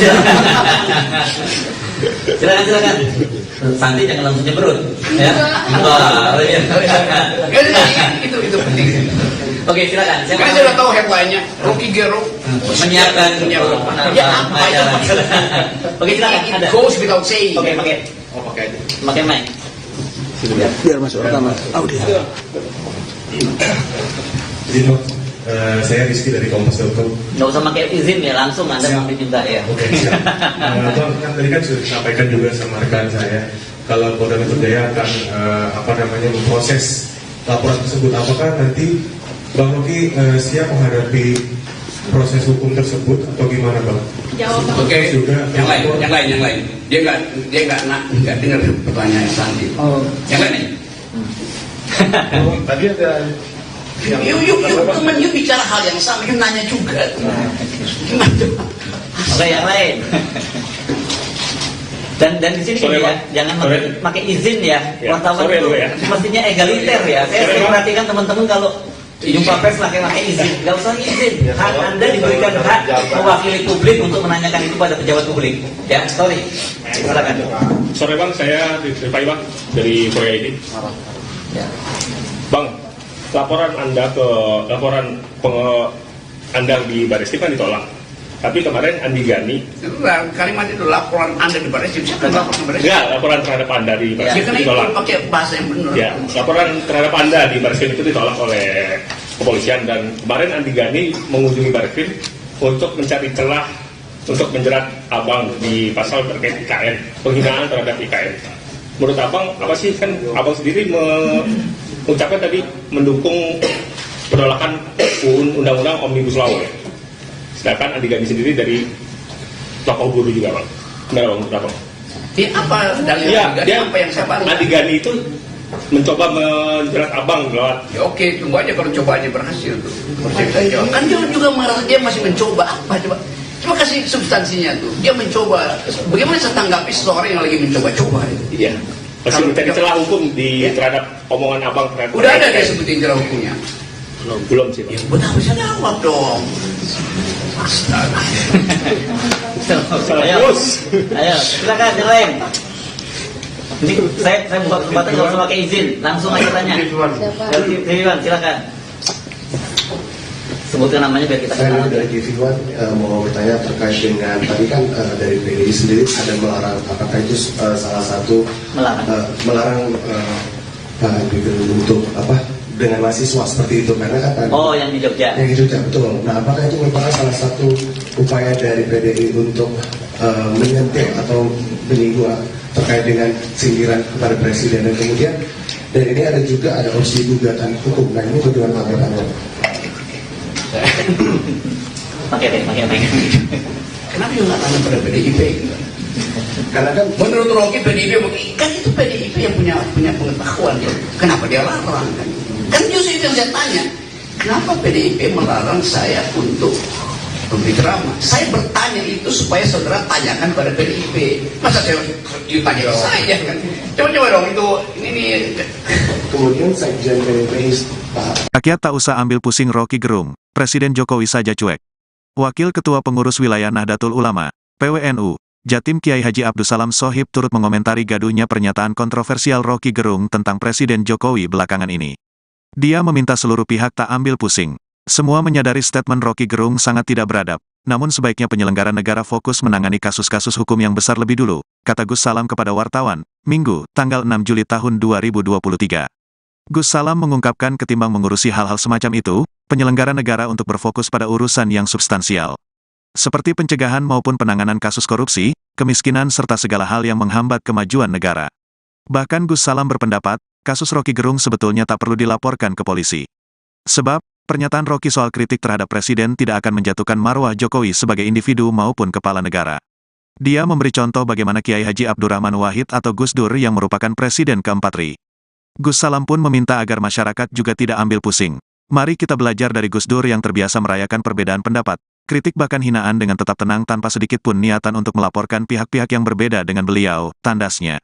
silakan. Santi jangan langsung nyebrut. Ya. Itu penting. Oke, silakan. Karena saya sudah tahu headline-nya, Rocky Gerung menyiapkan. Ya apa itu maksudnya? Oke, silakan. It goes without saying. Oke, pakai aja. Pakai mic. Biar masuk rekaman audio. Izin dong, saya Rizky dari Kompas.com. Nggak usah pakai izin ya, langsung Anda diminta ya. Oke, siap. Bang, kan tadi kan sudah disampaikan juga sama rekan saya, kalau Polda Metro Jaya akan memproses laporan tersebut. Apakah nanti Bang Rocky siap menghadapi proses hukum tersebut atau gimana, Bang? Jawab. Oke, yang lain. Dia nggak dengar pertanyaan Santi. Yang lain nih. Tadi ada Yuk bicara hal yang sama, yuk nanya juga. Gimana? Oke, yang lain. Dan di sini ya, jangan pakai izin ya. Wartawan itu mestinya egaliter ya. Saya sering perhatikan teman-teman kalau jumpa pers pakai izin, nggak usah izin. Hak Anda diberikan hak mewakili publik untuk menanyakan itu pada pejabat publik. Ya, sorry. Silakan. Sore Bang, saya Rifai Bang dari Korea ini. Ya. Bang, laporan Anda di Barreskrim kan ditolak. Tapi kemarin Andi Gani, Kalimat itu laporan Anda di Barreskrim. Siapa yang laporan di Barreskrim? enggak, laporan terhadap Anda di Ya, Barreskrim karena itu ditolak. pakai bahasa yang benar. Ya, laporan terhadap Anda di Barreskrim itu ditolak oleh kepolisian, dan kemarin Andi Gani mengunjungi Barreskrim untuk mencari celah untuk menjerat Abang di pasal terkait IKN, penghinaan terhadap IKN. Menurut Abang, apa sih, kan Abang sendiri mengucapkan tadi mendukung penolakan undang-undang Omnibus Law ya? Sedangkan Andi Gani sendiri dari tokoh buruh juga, Bang. Benar, Bang, menurut Abang? Dia apa dalil Iya, Andi Gani? dia Apa yang saya baca? Andi Gani itu mencoba menjerat Abang lewat. Ya oke, tunggu aja kalau cobaannya berhasil tuh. Kan dia juga merasa dia masih mencoba apa coba? Coba kasih substansinya tuh. Dia mencoba. Bagaimana saya tanggapi seseorang yang lagi mencoba-coba? Iya. Masih mencari celah hukum di terhadap omongan Abang terhadap. Udah ada dia sebutin celah hukumnya. Belum sih, Bang. Ya benar, bisa jawab dong. Astaga. Ayo, silakan yang lain. Ini saya buka kesempatan nggak usah pakai izin, langsung aja tanya. Triwan, silakan. sebutkan namanya biar kita Saya kenal. dari TV One mau bertanya terkait dengan tadi kan dari PDI sendiri ada melarang, apakah itu salah satu melarang Pak Habibie untuk dengan mahasiswa seperti itu, karena kan tadi Oh, yang di Jogja. yang di Jogja, betul. Nah, apakah itu merupakan salah satu upaya dari PDI untuk menyentil atau menyinggung terkait dengan sindiran kepada presiden, dan kemudian dan ini ada juga opsi gugatan hukum. Nah, ini bagaimana tanggapannya? Pakai. Kenapa juga nggak tanya pada PDIP? Karena kan menurut Rocky PDIP kan itu PDIP yang punya pengetahuan ya. Kenapa dia larang kan? Kan justru itu yang saya tanya. Kenapa PDIP melarang saya untuk memberi ceramah? Saya bertanya itu supaya saudara tanyakan pada PDIP. Masa saya tanya ke saya kan? Coba dong itu ini. Kemudian Sekjen PDIP Rakyat tak usah ambil pusing Rocky Gerung, Presiden Jokowi saja cuek. Wakil Ketua Pengurus Wilayah Nahdlatul Ulama, PWNU, Jatim Kiai Haji Abdussalam Sohib turut mengomentari gaduhnya pernyataan kontroversial Rocky Gerung tentang Presiden Jokowi belakangan ini. Dia meminta seluruh pihak tak ambil pusing. Semua menyadari statement Rocky Gerung sangat tidak beradab, namun sebaiknya penyelenggara negara fokus menangani kasus-kasus hukum yang besar lebih dulu, kata Gus Salam kepada wartawan, Minggu, tanggal 6 Juli tahun 2023. Gus Salam mengungkapkan ketimbang mengurusi hal-hal semacam itu, penyelenggara negara untuk berfokus pada urusan yang substansial. Seperti pencegahan maupun penanganan kasus korupsi, kemiskinan serta segala hal yang menghambat kemajuan negara. Bahkan Gus Salam berpendapat, kasus Rocky Gerung sebetulnya tak perlu dilaporkan ke polisi. Sebab, pernyataan Rocky soal kritik terhadap Presiden tidak akan menjatuhkan marwah Jokowi sebagai individu maupun kepala negara. Dia memberi contoh bagaimana Kiai Haji Abdurrahman Wahid atau Gus Dur yang merupakan Presiden keempat RI. Gus Salam pun meminta agar masyarakat juga tidak ambil pusing. Mari kita belajar dari Gus Dur yang terbiasa merayakan perbedaan pendapat, kritik bahkan hinaan dengan tetap tenang tanpa sedikit pun niatan untuk melaporkan pihak-pihak yang berbeda dengan beliau, tandasnya.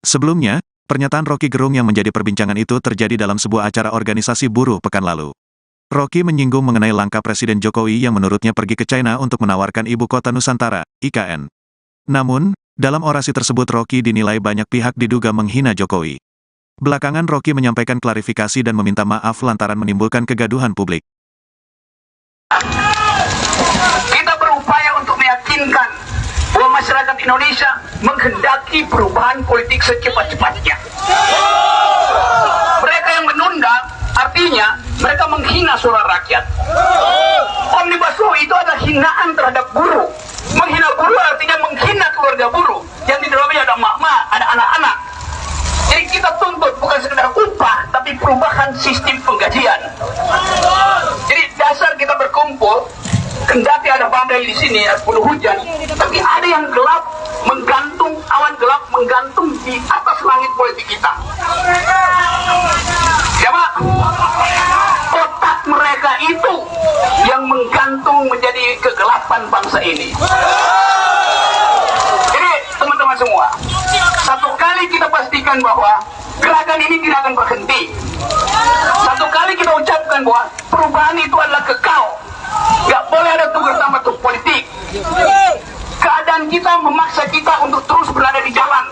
Sebelumnya, pernyataan Rocky Gerung yang menjadi perbincangan itu terjadi dalam sebuah acara organisasi buruh pekan lalu. Rocky menyinggung mengenai langkah Presiden Jokowi yang menurutnya pergi ke China untuk menawarkan Ibu Kota Nusantara, IKN. Namun, dalam orasi tersebut Rocky dinilai banyak pihak diduga menghina Jokowi. Belakangan Rocky menyampaikan klarifikasi dan meminta maaf lantaran menimbulkan kegaduhan publik. Kita berupaya untuk meyakinkan bahwa masyarakat Indonesia menghendaki perubahan politik secepat-cepatnya. Mereka yang menunda, artinya mereka menghina suara rakyat. Omnibus Law itu adalah hinaan terhadap buruh. Menghina buruh artinya menghina keluarga buruh, yang di dalamnya ada mak-mak, ada anak-anak. Jadi kita tuntut bukan sekedar upah, tapi perubahan sistem penggajian. Jadi dasar kita berkumpul, kendati ada badai di sini, ada penuh hujan, tapi ada yang gelap menggantung, awan gelap menggantung di atas langit politik kita. Siapa? Otak mereka itu yang menggantung menjadi kegelapan bangsa ini. Jadi teman-teman semua, satu kali kita pastikan bahwa gerakan ini tidak akan berhenti. Satu kali kita ucapkan bahwa perubahan itu adalah kekal. Gak boleh ada tukar tambah politik. Keadaan kita memaksa kita untuk terus berada di jalan.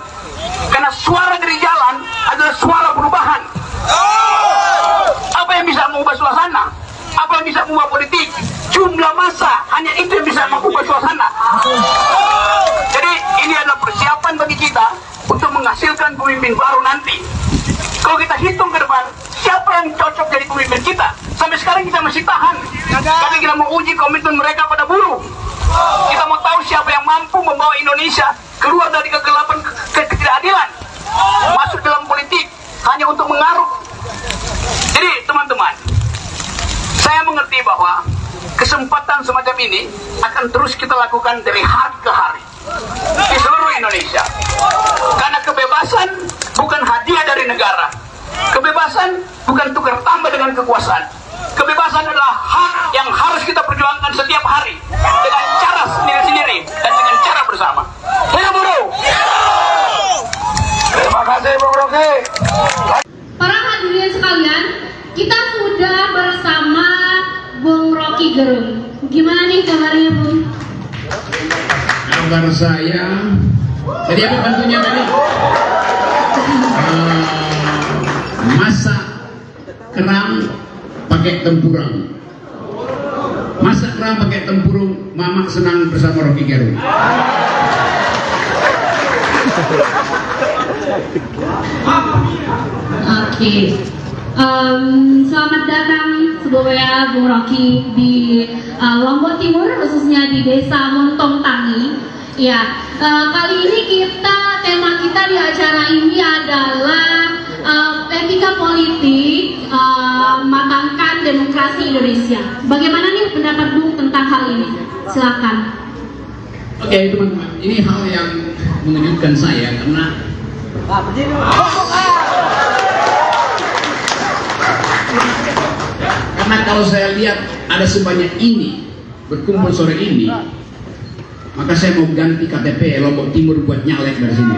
Karena suara dari jalan adalah suara perubahan. Apa yang bisa mengubah suasana? Apa yang bisa mengubah politik? Jumlah massa, hanya itu yang bisa mengubah suasana. Jadi ini adalah persiapan bagi kita untuk menghasilkan pemimpin baru nanti. Kalau kita hitung ke depan, siapa yang cocok jadi pemimpin kita? Sampai sekarang kita masih tahan. Karena kita mau uji komitmen mereka pada buruh. Kita mau tahu siapa yang mampu membawa Indonesia keluar dari kegelapan ketidakadilan, masuk dalam politik hanya untuk mengaruk. Jadi teman-teman, saya mengerti bahwa kesempatan semacam ini akan terus kita lakukan dari hari ke hari di seluruh Indonesia. Karena kebebasan bukan hadiah dari negara. Kebebasan bukan tukar tambah dengan kekuasaan. Kebebasan adalah hak yang harus kita perjuangkan setiap hari dengan cara sendiri-sendiri dan dengan cara bersama. Hidup buruh! Terima kasih Bung Rocky. Para hadirin sekalian, kita sudah bersama Bung Rocky Gerung. Gimana nih kabarnya, Bung? Kabar saya, jadi apa bantunya tadi? Masak kerang pakai tempurung. Masa kerang pakai tempurung, Mamak senang bersama Rocky Gerung. Oke. Selamat datang semuanya Bung Rocky di Lombok Timur, khususnya di Desa Montong Tangi. Ya, kali ini tema kita di acara ini adalah etika politik, matangkan demokrasi Indonesia. Bagaimana nih pendapat Bung tentang hal ini? Silakan. Oke, teman-teman, ini hal yang mengejutkan saya karena kalau saya lihat ada sebanyak ini berkumpul sore ini, maka saya mau ganti KTP Lombok Timur buat nyalek dari sini.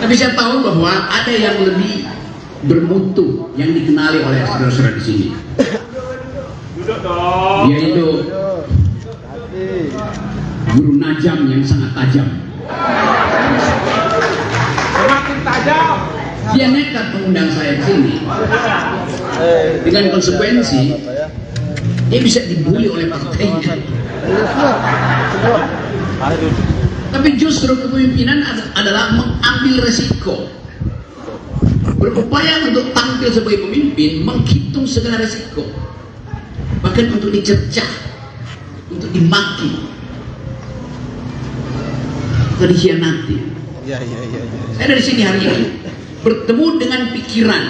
Tapi saya tahu bahwa ada yang lebih bermutu yang dikenali oleh saudara-saudara di sini, yaitu guru najam yang sangat tajam. Dia nekat mengundang saya ke sini dengan konsekuensi dia bisa dibully oleh partainya. Tapi justru kepemimpinan adalah mengambil resiko, berupaya untuk tampil sebagai pemimpin, menghitung segala resiko, bahkan untuk dicercah, untuk dimaki, atau dikhianati. Saya dari sini hari ini bertemu dengan pikiran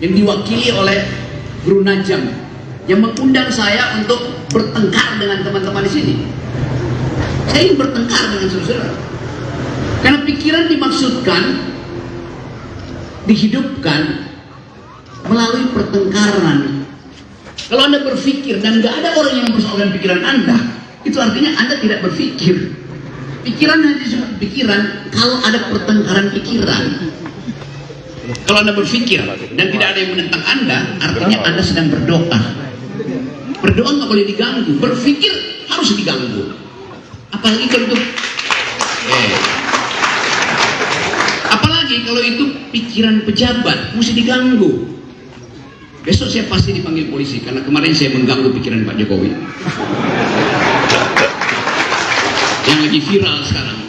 yang diwakili oleh Guru Najam yang mengundang saya untuk bertengkar dengan teman-teman di sini. Saya ingin bertengkar dengan saudara, karena pikiran dimaksudkan dihidupkan melalui pertengkaran. Kalau Anda berpikir dan nggak ada orang yang mempersoalkan pikiran Anda, itu artinya Anda tidak berpikir. Pikiran hanya disebut pikiran kalau ada pertengkaran pikiran. Kalau Anda berpikir dan tidak ada yang menentang Anda, artinya Anda sedang berdoa. Berdoa nggak boleh diganggu, berpikir harus diganggu. Apalagi kalau itu kalau itu pikiran pejabat, mesti diganggu. Besok saya pasti dipanggil polisi karena kemarin saya mengganggu pikiran Pak Jokowi yang lagi viral sekarang.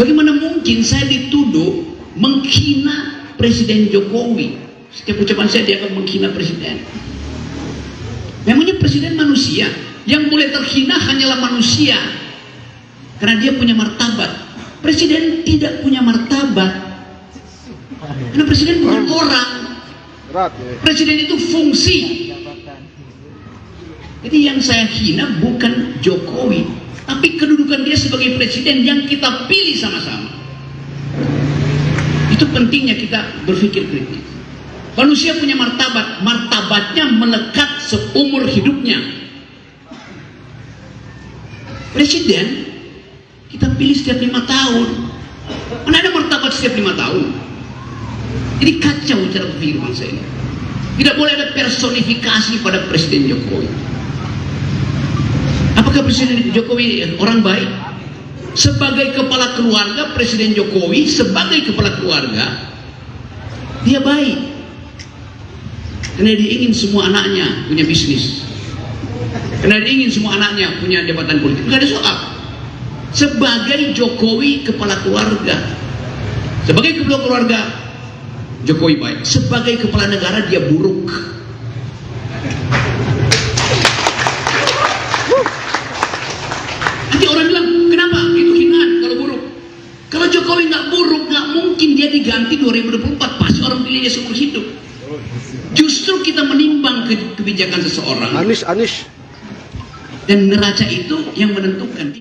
Bagaimana mungkin saya dituduh menghina Presiden Jokowi? Setiap ucapan saya dianggap menghina presiden. Memangnya presiden manusia? Yang boleh terhina hanyalah manusia, karena dia punya martabat. Presiden tidak punya martabat, karena presiden bukan orang. Presiden itu fungsi. Jadi yang saya hina bukan Jokowi, tapi kedudukan dia sebagai presiden yang kita pilih sama-sama. Itu pentingnya kita berpikir kritis. Manusia punya martabat, martabatnya melekat seumur hidupnya. Presiden kita pilih setiap 5 tahun. Mana ada martabat setiap 5 tahun? Jadi kacau cara berpikir bangsa ini. Tidak boleh ada personifikasi pada Presiden Jokowi. Apakah Presiden Jokowi orang baik? Sebagai kepala keluarga, Presiden Jokowi sebagai kepala keluarga, dia baik. Karena dia ingin semua anaknya punya bisnis. Karena dia ingin semua anaknya punya jabatan politik. Tidak ada soal. Sebagai Jokowi kepala keluarga, sebagai kepala keluarga Jokowi baik. Sebagai kepala negara dia buruk. Nanti orang bilang, kenapa? Itu hinaan kalau buruk. Kalau Jokowi nggak buruk, nggak mungkin dia diganti 2024. Pasti orang pilih dia seumur hidup. Justru kita menimbang kebijakan seseorang. Anies. Dan neraca itu yang menentukan.